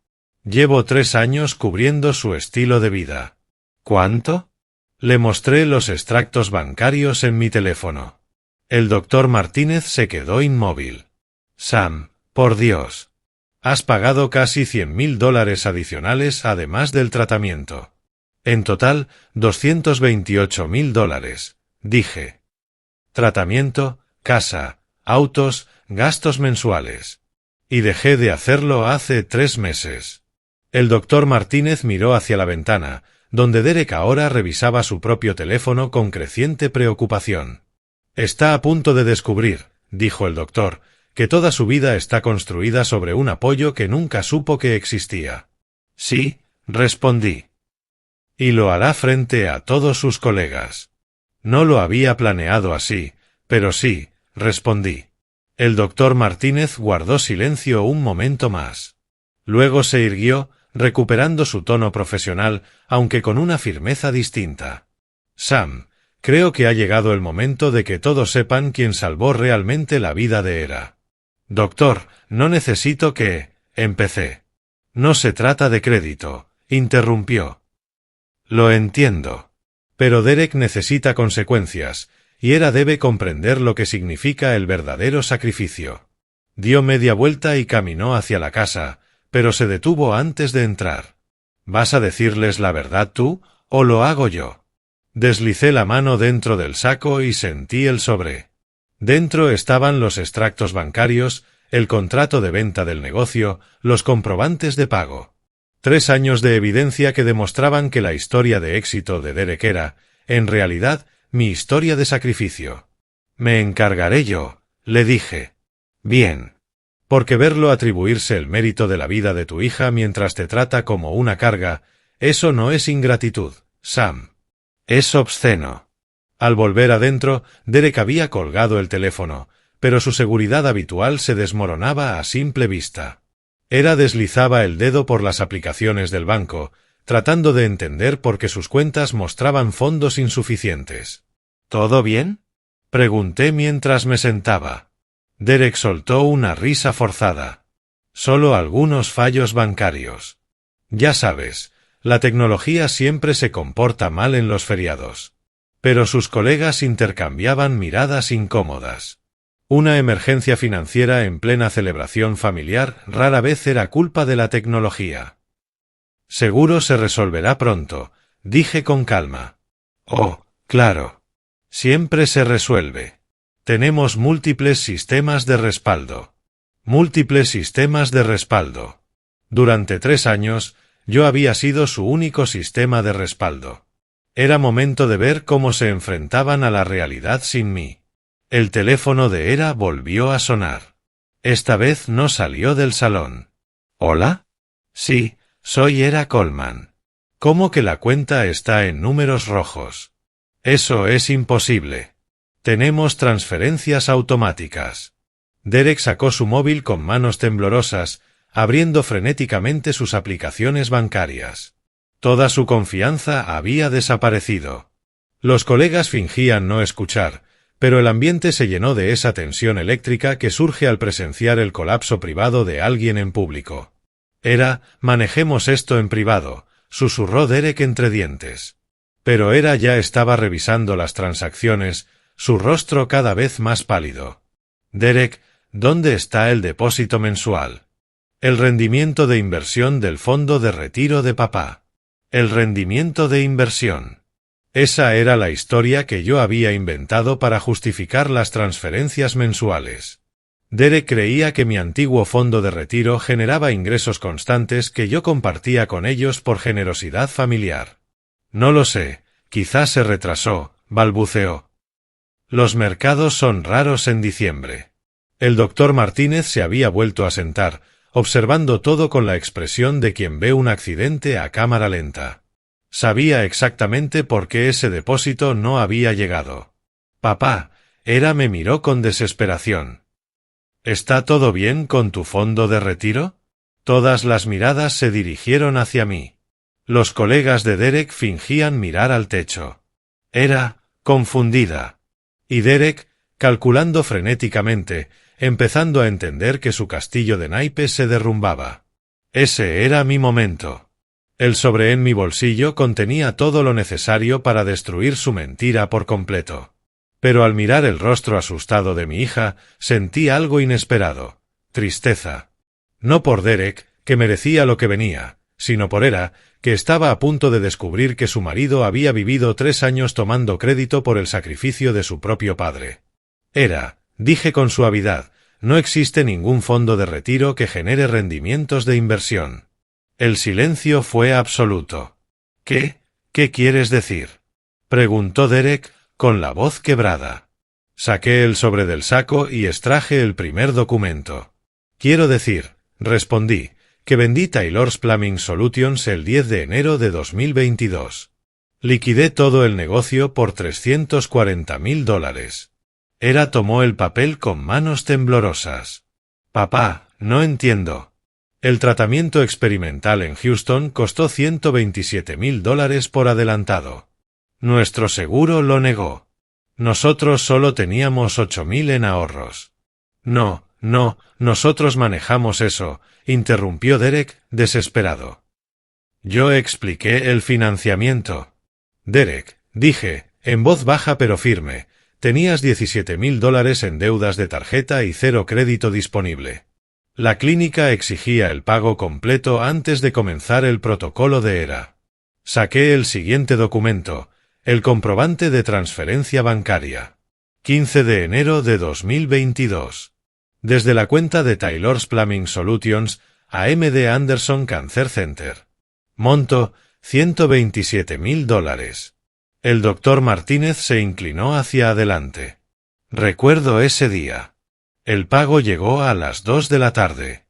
Llevo 3 años cubriendo su estilo de vida. ¿Cuánto? Le mostré los extractos bancarios en mi teléfono. El doctor Martínez se quedó inmóvil. Sam, por Dios. Has pagado casi $100.000 adicionales además del tratamiento. En total, $228.000, dije. Tratamiento, casa, autos, gastos mensuales. Y dejé de hacerlo hace 3 meses. El doctor Martínez miró hacia la ventana, donde Derek ahora revisaba su propio teléfono con creciente preocupación. Está a punto de descubrir, dijo el doctor, que toda su vida está construida sobre un apoyo que nunca supo que existía. Sí, respondí. Y lo hará frente a todos sus colegas. No lo había planeado así, pero sí, respondí. El doctor Martínez guardó silencio un momento más. Luego se irguió, recuperando su tono profesional, aunque con una firmeza distinta. Sam, creo que ha llegado el momento de que todos sepan quién salvó realmente la vida de Hera. Doctor, no necesito que... Empecé. No se trata de crédito, interrumpió. Lo entiendo. Pero Derek necesita consecuencias, y Hera debe comprender lo que significa el verdadero sacrificio. Dio media vuelta y caminó hacia la casa, pero se detuvo antes de entrar. ¿Vas a decirles la verdad tú, o lo hago yo? Deslicé la mano dentro del saco y sentí el sobre. Dentro estaban los extractos bancarios, el contrato de venta del negocio, los comprobantes de pago. 3 años de evidencia que demostraban que la historia de éxito de Derek era, en realidad, mi historia de sacrificio. Me encargaré yo, le dije. Bien. Porque verlo atribuirse el mérito de la vida de tu hija mientras te trata como una carga, eso no es ingratitud, Sam. Es obsceno. Al volver adentro, Derek había colgado el teléfono, pero su seguridad habitual se desmoronaba a simple vista. Hera deslizaba el dedo por las aplicaciones del banco, tratando de entender por qué sus cuentas mostraban fondos insuficientes. ¿Todo bien? Pregunté mientras me sentaba. Derek soltó una risa forzada. Solo algunos fallos bancarios. Ya sabes, la tecnología siempre se comporta mal en los feriados. Pero sus colegas intercambiaban miradas incómodas. Una emergencia financiera en plena celebración familiar rara vez era culpa de la tecnología. Seguro se resolverá pronto, dije con calma. Oh, claro. Siempre se resuelve. Tenemos múltiples sistemas de respaldo. Múltiples sistemas de respaldo. Durante 3 años, yo había sido su único sistema de respaldo. Era momento de ver cómo se enfrentaban a la realidad sin mí. El teléfono de Hera volvió a sonar. Esta vez no salió del salón. ¿Hola? Sí, soy Hera Coleman. ¿Cómo que la cuenta está en números rojos? Eso es imposible. Tenemos transferencias automáticas. Derek sacó su móvil con manos temblorosas, abriendo frenéticamente sus aplicaciones bancarias. Toda su confianza había desaparecido. Los colegas fingían no escuchar, pero el ambiente se llenó de esa tensión eléctrica que surge al presenciar el colapso privado de alguien en público. Manejemos esto en privado, susurró Derek entre dientes. Pero Hera ya estaba revisando las transacciones, su rostro cada vez más pálido. Derek, ¿dónde está el depósito mensual? El rendimiento de inversión del fondo de retiro de papá. El rendimiento de inversión. Esa era la historia que yo había inventado para justificar las transferencias mensuales. Derek creía que mi antiguo fondo de retiro generaba ingresos constantes que yo compartía con ellos por generosidad familiar. No lo sé, Quizá se retrasó, balbuceó. Los mercados son raros en diciembre. El doctor Martínez se había vuelto a sentar, observando todo con la expresión de quien ve un accidente a cámara lenta. Sabía exactamente por qué ese depósito no había llegado. Papá, Era me miró con desesperación. ¿Está todo bien con tu fondo de retiro? Todas las miradas se dirigieron hacia mí. Los colegas de Derek fingían mirar al techo. Era confundida. Y Derek, calculando frenéticamente, empezando a entender que su castillo de naipes se derrumbaba. Ese era mi momento. El sobre en mi bolsillo contenía todo lo necesario para destruir su mentira por completo. Pero al mirar el rostro asustado de mi hija, sentí algo inesperado, tristeza. No por Derek, que merecía lo que venía, sino por Era, que estaba a punto de descubrir que su marido había vivido 3 años tomando crédito por el sacrificio de su propio padre. Era, dije con suavidad, no existe ningún fondo de retiro que genere rendimientos de inversión. El silencio fue absoluto. ¿Qué? ¿Qué quieres decir?, preguntó Derek, con la voz quebrada. Saqué el sobre del saco y extraje el primer documento. Quiero decir, respondí, que vendí Taylor's Plumbing Solutions el 10 de enero de 2022. Liquidé todo el negocio por $340,000. Era tomó el papel con manos temblorosas. Papá, no entiendo. El tratamiento experimental en Houston costó $127,000 por adelantado. Nuestro seguro lo negó. Nosotros solo teníamos $8,000 en ahorros. No, nosotros manejamos eso, interrumpió Derek, desesperado. Yo expliqué el financiamiento. Derek, dije, en voz baja pero firme, tenías $17,000 en deudas de tarjeta y 0 crédito disponible. La clínica exigía el pago completo antes de comenzar el protocolo de Era. Saqué el siguiente documento, el comprobante de transferencia bancaria. 15 de enero de 2022. Desde la cuenta de Taylor's Plumbing Solutions a MD Anderson Cancer Center. Monto, $127,000. El doctor Martínez se inclinó hacia adelante. Recuerdo ese día. El pago llegó a las 2 de la tarde.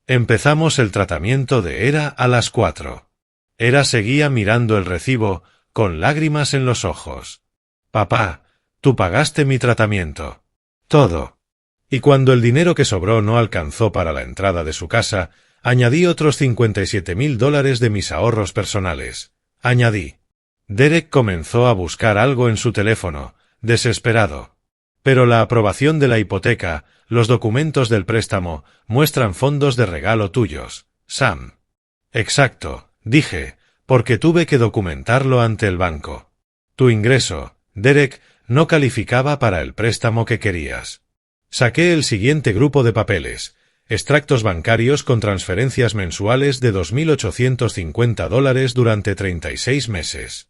Empezamos el tratamiento de Era a las 4. Era seguía mirando el recibo, con lágrimas en los ojos. Papá, tú pagaste mi tratamiento. Todo. Y cuando el dinero que sobró no alcanzó para la entrada de su casa, añadí otros $57,000 de mis ahorros personales. Añadí. Derek comenzó a buscar algo en su teléfono, desesperado. Pero la aprobación de la hipoteca, los documentos del préstamo, muestran fondos de regalo tuyos, Sam. Exacto, dije, porque tuve que documentarlo ante el banco. Tu ingreso, Derek, no calificaba para el préstamo que querías. Saqué el siguiente grupo de papeles, extractos bancarios con transferencias mensuales de $2,850 durante 36 meses.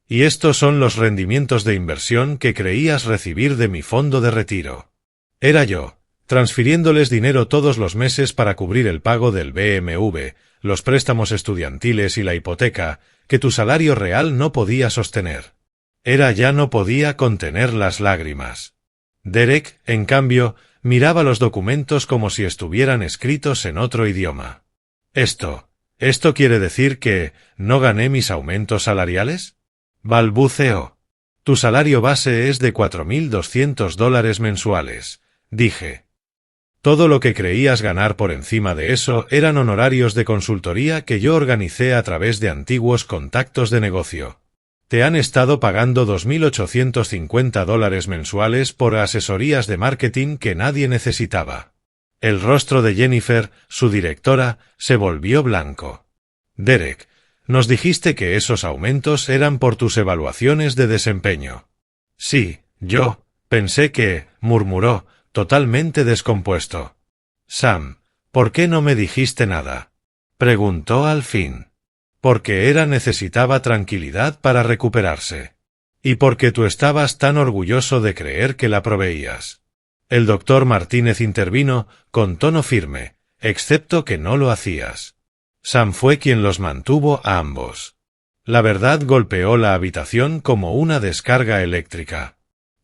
Y estos son los rendimientos de inversión que creías recibir de mi fondo de retiro. Era yo, transfiriéndoles dinero todos los meses para cubrir el pago del BMW, los préstamos estudiantiles y la hipoteca, que tu salario real no podía sostener. Era ya no podía contener las lágrimas. Derek, en cambio, miraba los documentos como si estuvieran escritos en otro idioma. ¿Esto quiere decir que no gané mis aumentos salariales?, balbuceó. Tu salario base es de $4,200 mensuales, dije. Todo lo que creías ganar por encima de eso eran honorarios de consultoría que yo organicé a través de antiguos contactos de negocio. Te han estado pagando $2,850 mensuales por asesorías de marketing que nadie necesitaba. El rostro de Jennifer, su directora, se volvió blanco. Derek, nos dijiste que esos aumentos eran por tus evaluaciones de desempeño. Sí, yo pensé que, murmuró, totalmente descompuesto. Sam, ¿por qué no me dijiste nada?, preguntó al fin. Porque Era necesitaba tranquilidad para recuperarse. Y porque tú estabas tan orgulloso de creer que la proveías. El doctor Martínez intervino, con tono firme, excepto que no lo hacías. Sam fue quien los mantuvo a ambos. La verdad golpeó la habitación como una descarga eléctrica.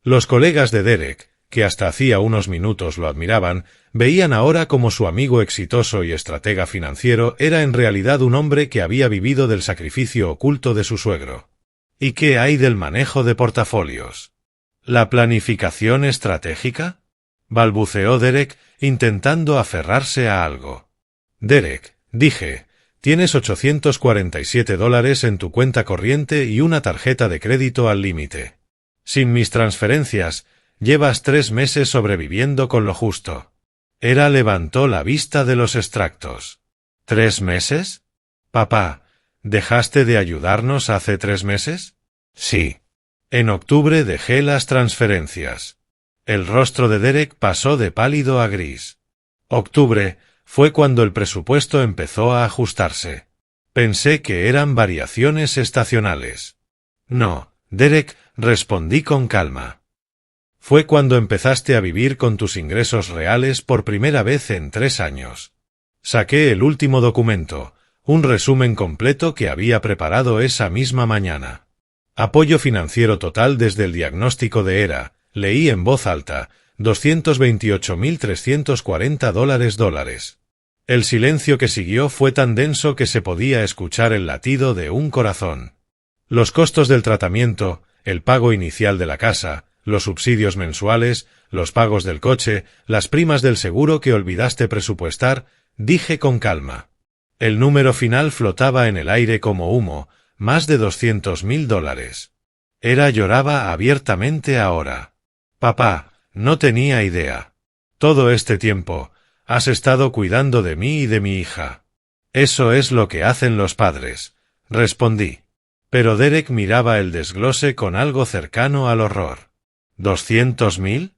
Los colegas de Derek, que hasta hacía unos minutos lo admiraban, veían ahora como su amigo exitoso y estratega financiero era en realidad un hombre que había vivido del sacrificio oculto de su suegro. ¿Y qué hay del manejo de portafolios? ¿La planificación estratégica? Balbuceó Derek, intentando aferrarse a algo. Derek, dije, tienes $847 en tu cuenta corriente y una tarjeta de crédito al límite. Sin mis transferencias, llevas 3 meses sobreviviendo con lo justo. Era levantó la vista de los extractos. ¿3 meses? Papá, ¿dejaste de ayudarnos hace 3 meses? Sí. En octubre dejé las transferencias. El rostro de Derek pasó de pálido a gris. Octubre fue cuando el presupuesto empezó a ajustarse. Pensé que eran variaciones estacionales. No, Derek, respondí con calma. Fue cuando empezaste a vivir con tus ingresos reales por primera vez en 3 años. Saqué el último documento, un resumen completo que había preparado esa misma mañana. Apoyo financiero total desde el diagnóstico de ERA, leí en voz alta, $228.340. El silencio que siguió fue tan denso que se podía escuchar el latido de un corazón. Los costos del tratamiento, el pago inicial de la casa, los subsidios mensuales, los pagos del coche, las primas del seguro que olvidaste presupuestar, dije con calma. El número final flotaba en el aire como humo, más de $200.000. Era lloraba abiertamente ahora. Papá, no tenía idea. Todo este tiempo, has estado cuidando de mí y de mi hija. Eso es lo que hacen los padres, respondí. Pero Derek miraba el desglose con algo cercano al horror. ¿200.000?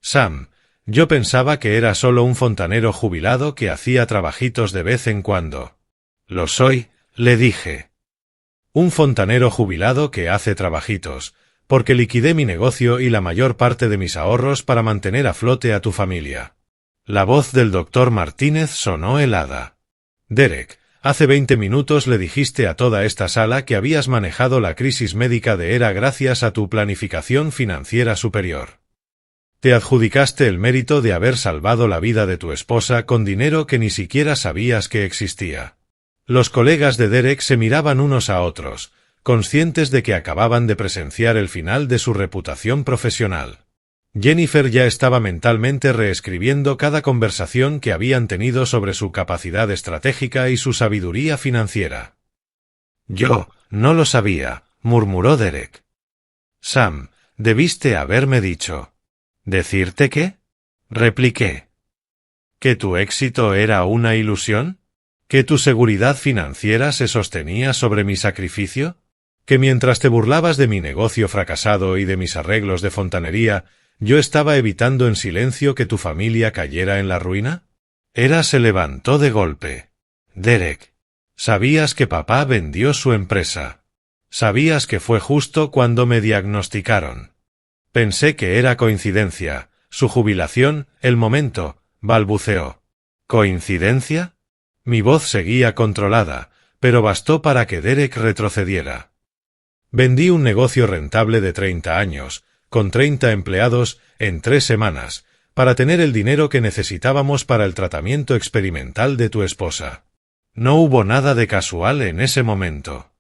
Sam, yo pensaba que era solo un fontanero jubilado que hacía trabajitos de vez en cuando. Lo soy, le dije. Un fontanero jubilado que hace trabajitos, porque liquidé mi negocio y la mayor parte de mis ahorros para mantener a flote a tu familia. La voz del doctor Martínez sonó helada. Derek, hace 20 minutos le dijiste a toda esta sala que habías manejado la crisis médica de ERA gracias a tu planificación financiera superior. Te adjudicaste el mérito de haber salvado la vida de tu esposa con dinero que ni siquiera sabías que existía. Los colegas de Derek se miraban unos a otros, conscientes de que acababan de presenciar el final de su reputación profesional. Jennifer ya estaba mentalmente reescribiendo cada conversación que habían tenido sobre su capacidad estratégica y su sabiduría financiera. Yo no lo sabía, murmuró Derek. Sam, debiste haberme dicho. ¿Decirte qué? Repliqué. ¿Que tu éxito era una ilusión? ¿Que tu seguridad financiera se sostenía sobre mi sacrificio? ¿Que mientras te burlabas de mi negocio fracasado y de mis arreglos de fontanería, yo estaba evitando en silencio que tu familia cayera en la ruina? ERA se levantó de golpe. Derek, sabías que papá vendió su empresa. Sabías que fue justo cuando me diagnosticaron. Pensé que era coincidencia, su jubilación, el momento, balbuceó. ¿Coincidencia? Mi voz seguía controlada, pero bastó para que Derek retrocediera. Vendí un negocio rentable de 30 años, con 30 empleados, en 3 semanas, para tener el dinero que necesitábamos para el tratamiento experimental de tu esposa. No hubo nada de casual en ese momento.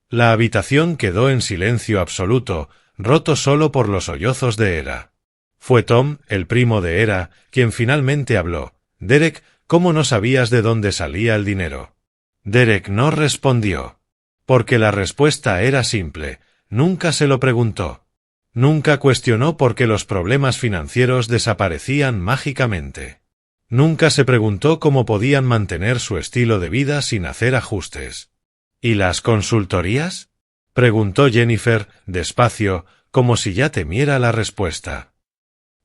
La habitación quedó en silencio absoluto, roto solo por los sollozos de ERA. Fue Tom, el primo de ERA, quien finalmente habló. Derek, ¿cómo no sabías de dónde salía el dinero? Derek no respondió. Porque la respuesta era simple, nunca se lo preguntó. Nunca cuestionó por qué los problemas financieros desaparecían mágicamente. Nunca se preguntó cómo podían mantener su estilo de vida sin hacer ajustes. ¿Y las consultorías? Preguntó Jennifer, despacio, como si ya temiera la respuesta.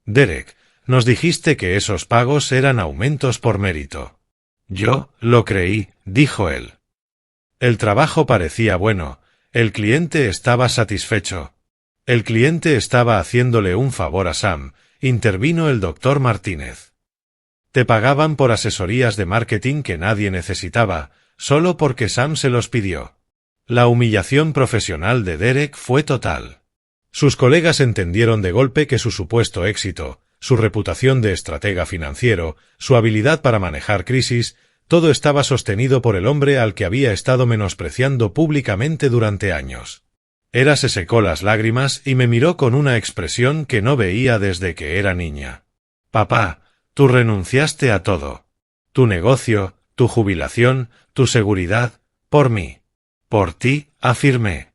Derek, nos dijiste que esos pagos eran aumentos por mérito. Yo lo creí, dijo él. El trabajo parecía bueno, el cliente estaba satisfecho. El cliente estaba haciéndole un favor a Sam, intervino el doctor Martínez. Te pagaban por asesorías de marketing que nadie necesitaba, solo porque Sam se los pidió. La humillación profesional de Derek fue total. Sus colegas entendieron de golpe que su supuesto éxito, su reputación de estratega financiero, su habilidad para manejar crisis, todo estaba sostenido por el hombre al que había estado menospreciando públicamente durante años. Era se secó las lágrimas y me miró con una expresión que no veía desde que era niña. Papá, tú renunciaste a todo. Tu negocio, tu jubilación, tu seguridad, por mí. Por ti, afirmé.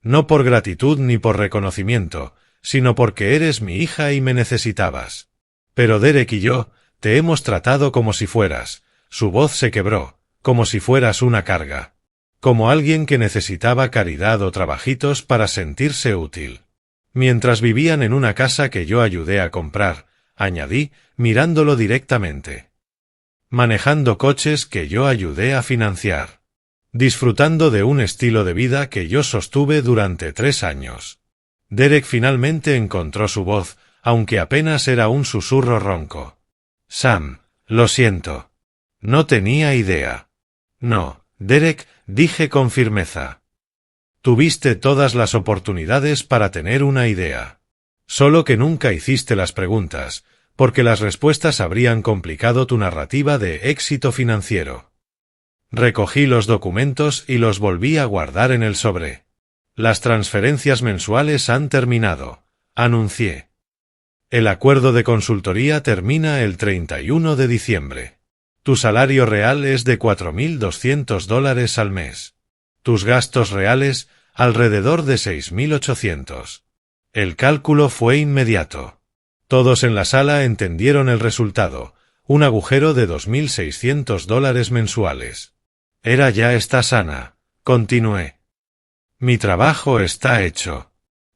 No por gratitud ni por reconocimiento, sino porque eres mi hija y me necesitabas. Pero Derek y yo, te hemos tratado como si fueras, su voz se quebró, como si fueras una carga. Como alguien que necesitaba caridad o trabajitos para sentirse útil. Mientras vivían en una casa que yo ayudé a comprar, añadí, mirándolo directamente. Manejando coches que yo ayudé a financiar. Disfrutando de un estilo de vida que yo sostuve durante 3 años. Derek finalmente encontró su voz, aunque apenas era un susurro ronco. Sam, lo siento. No tenía idea. No, Derek, dije con firmeza. Tuviste todas las oportunidades para tener una idea. Solo que nunca hiciste las preguntas, porque las respuestas habrían complicado tu narrativa de éxito financiero. Recogí los documentos y los volví a guardar en el sobre. Las transferencias mensuales han terminado, anuncié. El acuerdo de consultoría termina el 31 de diciembre. Tu salario real es de $4.200 al mes. Tus gastos reales, alrededor de 6.800. El cálculo fue inmediato. Todos en la sala entendieron el resultado, un agujero de $2.600 mensuales. Era ya está sana, continué. Mi trabajo está hecho.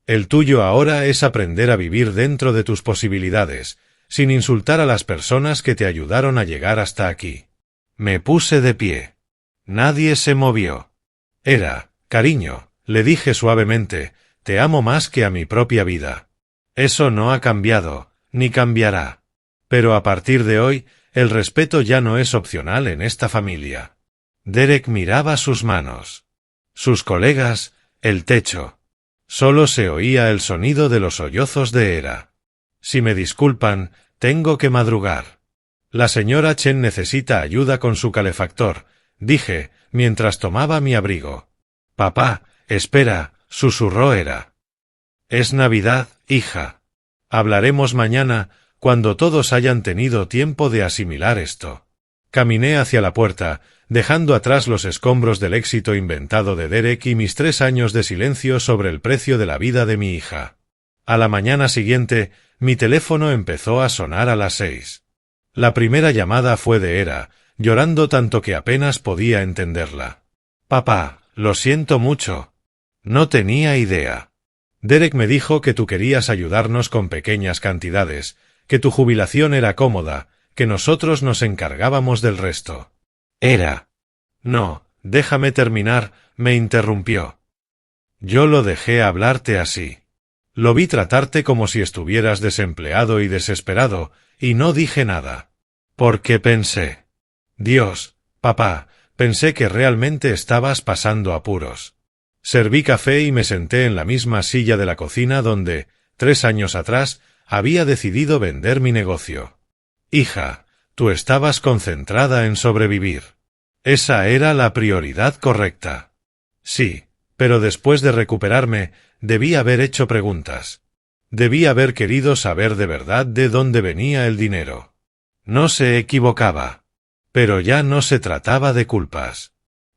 El tuyo ahora es aprender a vivir dentro de tus posibilidades, sin insultar a las personas que te ayudaron a llegar hasta aquí. Me puse de pie. Nadie se movió. Cariño, le dije suavemente, te amo más que a mi propia vida. Eso no ha cambiado, ni cambiará. Pero a partir de hoy, el respeto ya no es opcional en esta familia. Derek miraba sus manos. Sus colegas, el techo. Solo se oía el sonido de los sollozos de Era. Si me disculpan, tengo que madrugar. La señora Chen necesita ayuda con su calefactor, dije, mientras tomaba mi abrigo. Papá, espera, susurró Era. Es Navidad, hija. Hablaremos mañana, cuando todos hayan tenido tiempo de asimilar esto. Caminé hacia la puerta, dejando atrás los escombros del éxito inventado de Derek y mis 3 años de silencio sobre el precio de la vida de mi hija. A la mañana siguiente, mi teléfono empezó a sonar a las 6. La primera llamada fue de Era, llorando tanto que apenas podía entenderla. Papá, lo siento mucho. No tenía idea. Derek me dijo que tú querías ayudarnos con pequeñas cantidades, que tu jubilación era cómoda, que nosotros nos encargábamos del resto. No, déjame terminar, me interrumpió. Yo lo dejé hablarte así. Lo vi tratarte como si estuvieras desempleado y desesperado, y no dije nada. Porque pensé. Dios, papá, pensé que realmente estabas pasando apuros. Serví café y me senté en la misma silla de la cocina donde, 3 años atrás, había decidido vender mi negocio. Hija, tú estabas concentrada en sobrevivir. Esa era la prioridad correcta. Sí, pero después de recuperarme, debí haber hecho preguntas. Debí haber querido saber de verdad de dónde venía el dinero. No se equivocaba. Pero ya no se trataba de culpas.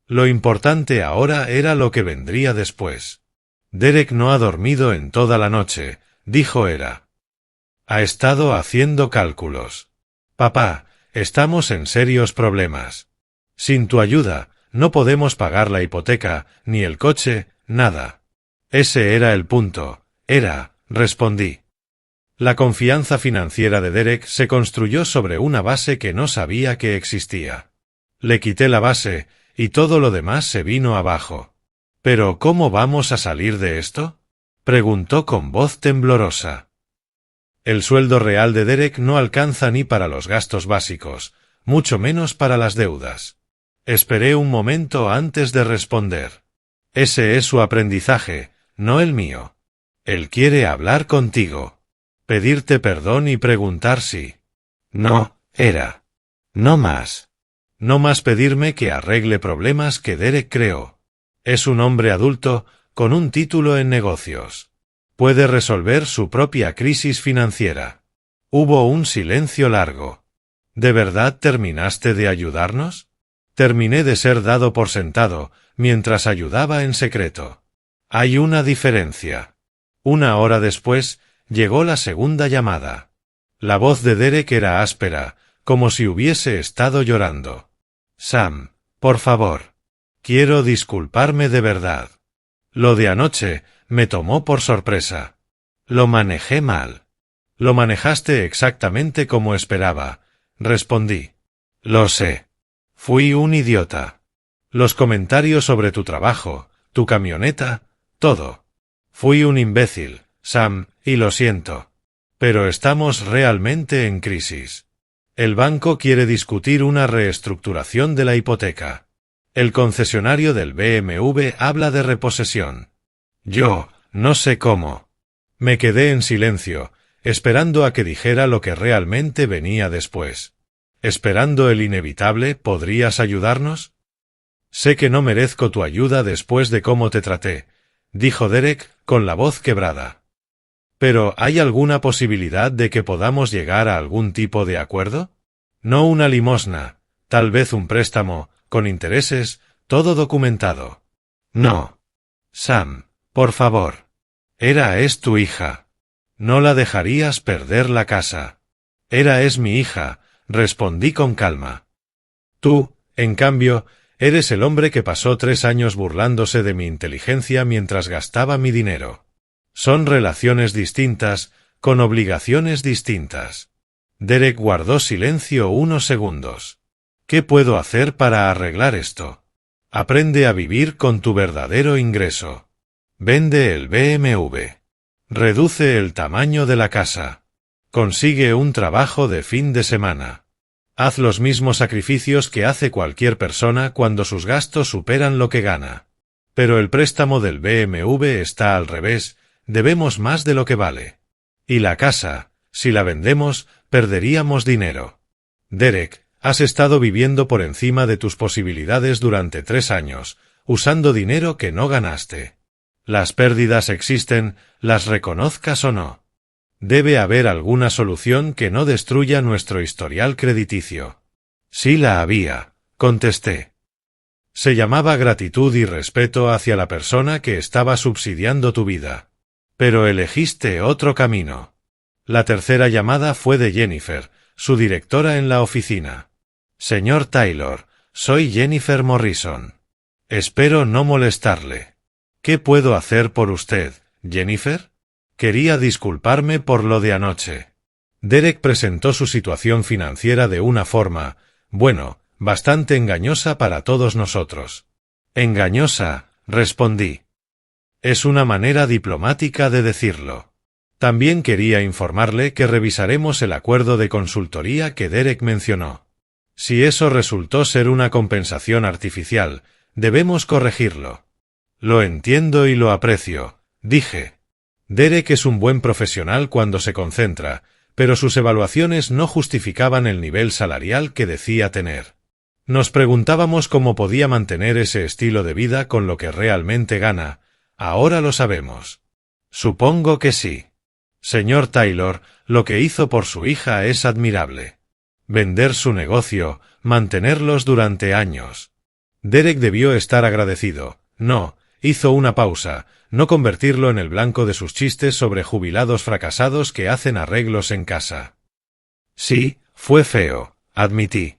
Lo importante ahora era lo que vendría después. Derek no ha dormido en toda la noche, dijo Era. Ha estado haciendo cálculos. Papá, estamos en serios problemas. Sin tu ayuda, no podemos pagar la hipoteca, ni el coche, nada. Ese era el punto. Respondí. La confianza financiera de Derek se construyó sobre una base que no sabía que existía. Le quité la base, y todo lo demás se vino abajo. ¿Pero cómo vamos a salir de esto?, preguntó con voz temblorosa. El sueldo real de Derek no alcanza ni para los gastos básicos, mucho menos para las deudas. Esperé un momento antes de responder. Ese es su aprendizaje, no el mío. Él quiere hablar contigo. Pedirte perdón y preguntar si. No, era. No más. No más pedirme que arregle problemas que Derek creó. Es un hombre adulto, con un título en negocios. Puede resolver su propia crisis financiera. Hubo un silencio largo. ¿De verdad terminaste de ayudarnos? Terminé de ser dado por sentado, mientras ayudaba en secreto. Hay una diferencia. 1 hora después, llegó la segunda llamada. La voz de Derek era áspera, como si hubiese estado llorando. Sam, por favor. Quiero disculparme de verdad. Lo de anoche me tomó por sorpresa. Lo manejé mal. Lo manejaste exactamente como esperaba, respondí. Lo sé. Fui un idiota. Los comentarios sobre tu trabajo, tu camioneta, todo. Fui un imbécil, Sam, y lo siento. Pero estamos realmente en crisis. El banco quiere discutir una reestructuración de la hipoteca. El concesionario del BMW habla de reposesión. Yo, no sé cómo. Me quedé en silencio, esperando a que dijera lo que realmente venía después. Esperando el inevitable, ¿podrías ayudarnos? Sé que no merezco tu ayuda después de cómo te traté, dijo Derek, con la voz quebrada. Pero, ¿hay alguna posibilidad de que podamos llegar a algún tipo de acuerdo? No una limosna, tal vez un préstamo, con intereses, todo documentado. No. Sam, por favor. Es tu hija. No la dejarías perder la casa. Es mi hija, respondí con calma. Tú, en cambio, eres el hombre que pasó 3 años burlándose de mi inteligencia mientras gastaba mi dinero. Son relaciones distintas, con obligaciones distintas. Derek guardó silencio unos segundos. ¿Qué puedo hacer para arreglar esto? Aprende a vivir con tu verdadero ingreso. Vende el BMW. Reduce el tamaño de la casa. Consigue un trabajo de fin de semana. Haz los mismos sacrificios que hace cualquier persona cuando sus gastos superan lo que gana. Pero el préstamo del BMW está al revés, debemos más de lo que vale. Y la casa, si la vendemos, perderíamos dinero. Derek, has estado viviendo por encima de tus posibilidades durante 3 años, usando dinero que no ganaste. Las pérdidas existen, las reconozcas o no. Debe haber alguna solución que no destruya nuestro historial crediticio. Sí la había, contesté. Se llamaba gratitud y respeto hacia la persona que estaba subsidiando tu vida. Pero elegiste otro camino. La tercera llamada fue de Jennifer, su directora en la oficina. Señor Taylor, soy Jennifer Morrison. Espero no molestarle. ¿Qué puedo hacer por usted, Jennifer? Quería disculparme por lo de anoche. Derek presentó su situación financiera de una forma, bueno, bastante engañosa para todos nosotros. Engañosa, respondí. Es una manera diplomática de decirlo. También quería informarle que revisaremos el acuerdo de consultoría que Derek mencionó. Si eso resultó ser una compensación artificial, debemos corregirlo. Lo entiendo y lo aprecio, dije. Derek es un buen profesional cuando se concentra, pero sus evaluaciones no justificaban el nivel salarial que decía tener. Nos preguntábamos cómo podía mantener ese estilo de vida con lo que realmente gana. Ahora lo sabemos. Supongo que sí. Señor Taylor, lo que hizo por su hija es admirable. Vender su negocio, mantenerlos durante años. Derek debió estar agradecido. No, hizo una pausa, no convertirlo en el blanco de sus chistes sobre jubilados fracasados que hacen arreglos en casa. Sí, fue feo, admití.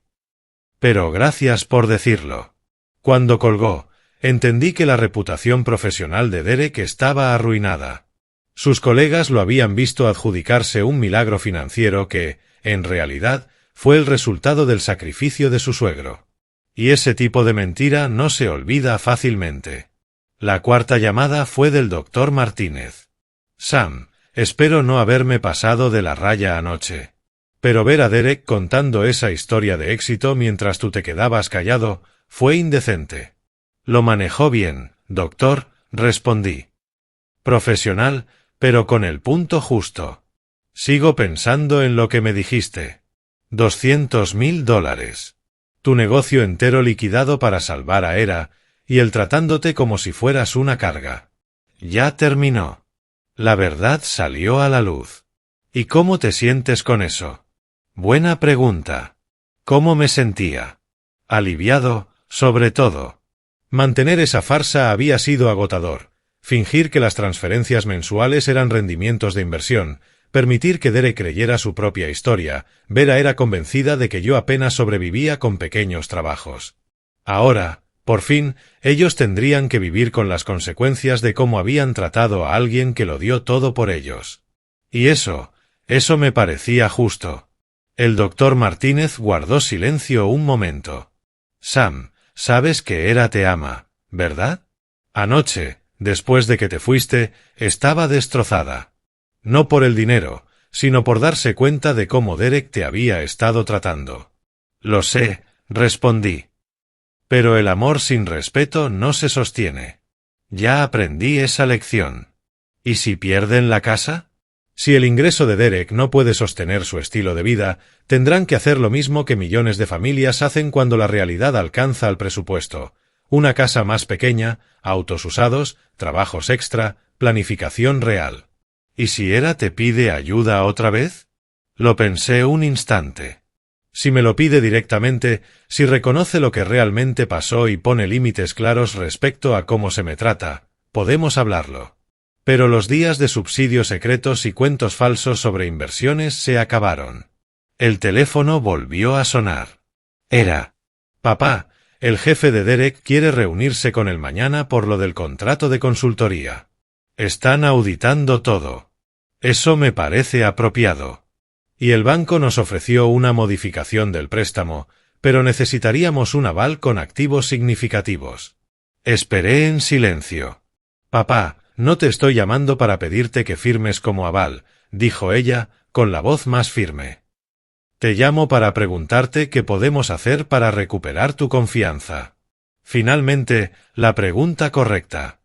Pero gracias por decirlo. Cuando colgó, entendí que la reputación profesional de Derek estaba arruinada. Sus colegas lo habían visto adjudicarse un milagro financiero que, en realidad, fue el resultado del sacrificio de su suegro. Y ese tipo de mentira no se olvida fácilmente. La cuarta llamada fue del Dr. Martínez. Sam, espero no haberme pasado de la raya anoche. Pero ver a Derek contando esa historia de éxito mientras tú te quedabas callado, fue indecente. Lo manejó bien, Doctor, respondí. Profesional, pero con el punto justo. Sigo pensando en lo que me dijiste. $200.000. Tu negocio entero liquidado para salvar a Hera, y él tratándote como si fueras una carga. Ya terminó. La verdad salió a la luz. ¿Y cómo te sientes con eso? Buena pregunta. ¿Cómo me sentía? Aliviado, sobre todo. Mantener esa farsa había sido agotador. Fingir que las transferencias mensuales eran rendimientos de inversión, permitir que Derek creyera su propia historia, Vera era convencida de que yo apenas sobrevivía con pequeños trabajos. Ahora, por fin, ellos tendrían que vivir con las consecuencias de cómo habían tratado a alguien que lo dio todo por ellos. Y eso me parecía justo. El doctor Martínez guardó silencio un momento. Sam, sabes que Hera te ama, ¿verdad? Anoche, después de que te fuiste, estaba destrozada. No por el dinero, sino por darse cuenta de cómo Derek te había estado tratando. Lo sé, respondí. Pero el amor sin respeto no se sostiene. Ya aprendí esa lección. ¿Y si pierden la casa? Si el ingreso de Derek no puede sostener su estilo de vida, tendrán que hacer lo mismo que millones de familias hacen cuando la realidad alcanza al presupuesto. Una casa más pequeña, autos usados, trabajos extra, planificación real. ¿Y si Hera te pide ayuda otra vez? Lo pensé un instante. Si me lo pide directamente, si reconoce lo que realmente pasó y pone límites claros respecto a cómo se me trata, podemos hablarlo. Pero los días de subsidios secretos y cuentos falsos sobre inversiones se acabaron. El teléfono volvió a sonar. Era. Papá, el jefe de Derek quiere reunirse con él mañana por lo del contrato de consultoría. Están auditando todo. Eso me parece apropiado. Y el banco nos ofreció una modificación del préstamo, pero necesitaríamos un aval con activos significativos. Esperé en silencio. Papá, no te estoy llamando para pedirte que firmes como aval, dijo ella, con la voz más firme. Te llamo para preguntarte qué podemos hacer para recuperar tu confianza. Finalmente, la pregunta correcta.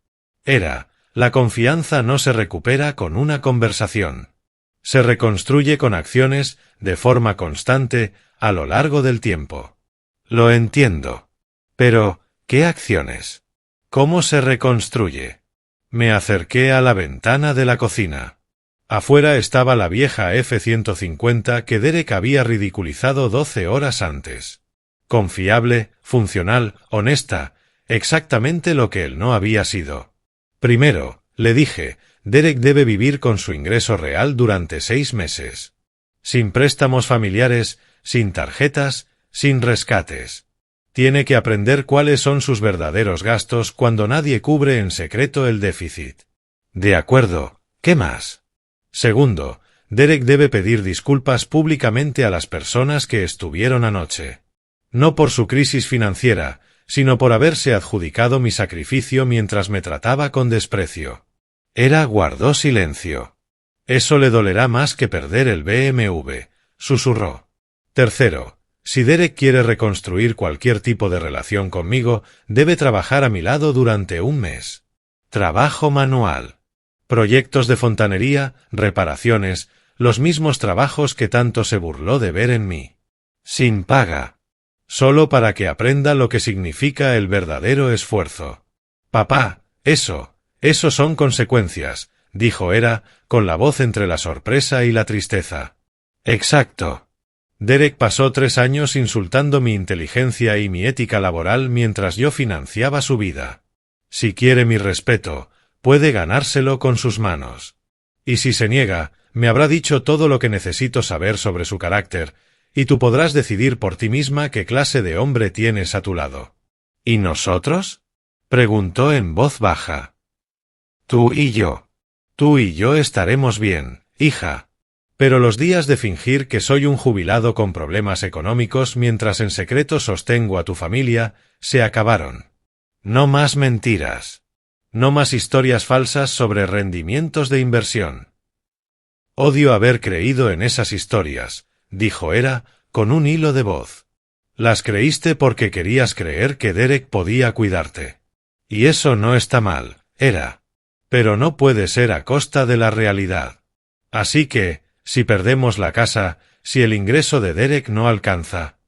Era, la confianza no se recupera con una conversación. Se reconstruye con acciones, de forma constante, a lo largo del tiempo. Lo entiendo. Pero, ¿qué acciones? ¿Cómo se reconstruye? Me acerqué a la ventana de la cocina. Afuera estaba la vieja F-150 que Derek había ridiculizado 12 horas antes. Confiable, funcional, honesta, exactamente lo que él no había sido. Primero, le dije, Derek debe vivir con su ingreso real durante 6 meses. Sin préstamos familiares, sin tarjetas, sin rescates. Tiene que aprender cuáles son sus verdaderos gastos cuando nadie cubre en secreto el déficit. De acuerdo, ¿qué más? Segundo, Derek debe pedir disculpas públicamente a las personas que estuvieron anoche. No por su crisis financiera, sino por haberse adjudicado mi sacrificio mientras me trataba con desprecio. Hera guardó silencio. Eso le dolerá más que perder el BMW, susurró. Tercero, si Derek quiere reconstruir cualquier tipo de relación conmigo, debe trabajar a mi lado durante un mes. Trabajo manual. Proyectos de fontanería, reparaciones, los mismos trabajos que tanto se burló de ver en mí. Sin paga. Solo para que aprenda lo que significa el verdadero esfuerzo. Papá, eso son consecuencias, dijo Hera, con la voz entre la sorpresa y la tristeza. Exacto. Derek pasó 3 años insultando mi inteligencia y mi ética laboral mientras yo financiaba su vida. Si quiere mi respeto, puede ganárselo con sus manos. Y si se niega, me habrá dicho todo lo que necesito saber sobre su carácter, y tú podrás decidir por ti misma qué clase de hombre tienes a tu lado. ¿Y nosotros? Preguntó en voz baja. Tú y yo. Tú y yo estaremos bien, hija. Pero los días de fingir que soy un jubilado con problemas económicos mientras en secreto sostengo a tu familia, se acabaron. No más mentiras. No más historias falsas sobre rendimientos de inversión. Odio haber creído en esas historias, dijo Hera, con un hilo de voz. Las creíste porque querías creer que Derek podía cuidarte. Y eso no está mal, era. Pero no puede ser a costa de la realidad. Así que, si perdemos la casa, si el ingreso de Derek no alcanza,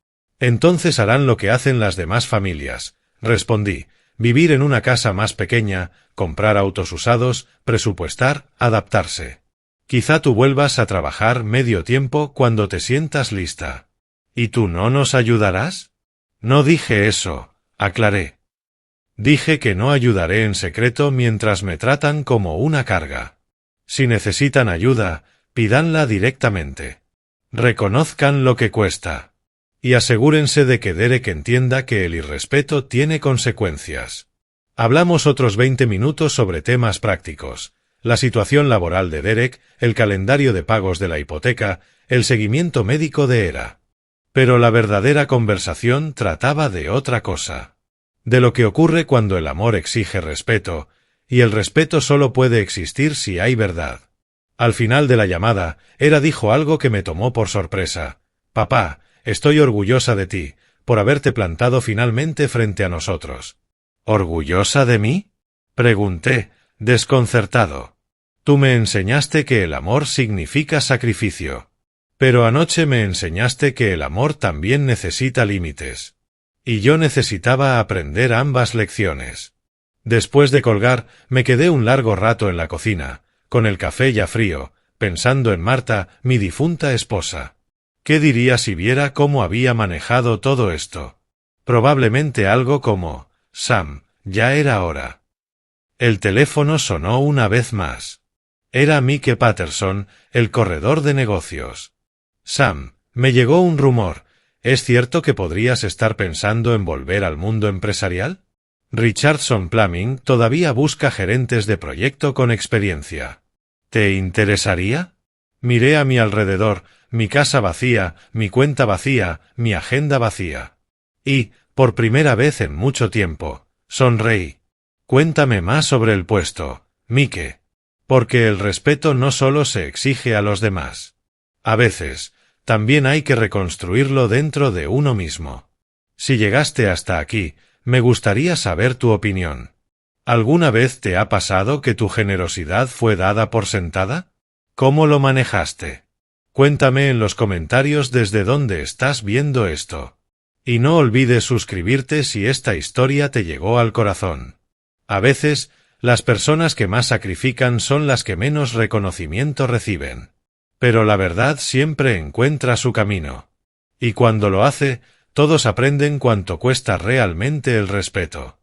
entonces harán lo que hacen las demás familias, respondí, vivir en una casa más pequeña, comprar autos usados, presupuestar, adaptarse. Quizá tú vuelvas a trabajar medio tiempo cuando te sientas lista. ¿Y tú no nos ayudarás? No dije eso, aclaré. Dije que no ayudaré en secreto mientras me tratan como una carga. Si necesitan ayuda, pídanla directamente. Reconozcan lo que cuesta. Y asegúrense de que Derek entienda que el irrespeto tiene consecuencias. Hablamos otros 20 minutos sobre temas prácticos, la situación laboral de Derek, el calendario de pagos de la hipoteca, el seguimiento médico de Era. Pero la verdadera conversación trataba de otra cosa. De lo que ocurre cuando el amor exige respeto, y el respeto solo puede existir si hay verdad. Al final de la llamada, Era dijo algo que me tomó por sorpresa. Papá, estoy orgullosa de ti, por haberte plantado finalmente frente a nosotros. ¿Orgullosa de mí? Pregunté, desconcertado. Tú me enseñaste que el amor significa sacrificio. Pero anoche me enseñaste que el amor también necesita límites. Y yo necesitaba aprender ambas lecciones. Después de colgar, me quedé un largo rato en la cocina, con el café ya frío, pensando en Marta, mi difunta esposa. ¿Qué diría si viera cómo había manejado todo esto? Probablemente algo como, Sam, ya era hora. El teléfono sonó una vez más. Era Mike Patterson, el corredor de negocios. Sam, me llegó un rumor. ¿Es cierto que podrías estar pensando en volver al mundo empresarial? Richardson Plumbing todavía busca gerentes de proyecto con experiencia. ¿Te interesaría? Miré a mi alrededor, mi casa vacía, mi cuenta vacía, mi agenda vacía. Y, por primera vez en mucho tiempo, sonreí. Cuéntame más sobre el puesto, Mike. Porque el respeto no solo se exige a los demás. A veces, también hay que reconstruirlo dentro de uno mismo. Si llegaste hasta aquí, me gustaría saber tu opinión. ¿Alguna vez te ha pasado que tu generosidad fue dada por sentada? ¿Cómo lo manejaste? Cuéntame en los comentarios desde dónde estás viendo esto. Y no olvides suscribirte si esta historia te llegó al corazón. A veces, las personas que más sacrifican son las que menos reconocimiento reciben. Pero la verdad siempre encuentra su camino. Y cuando lo hace, todos aprenden cuánto cuesta realmente el respeto.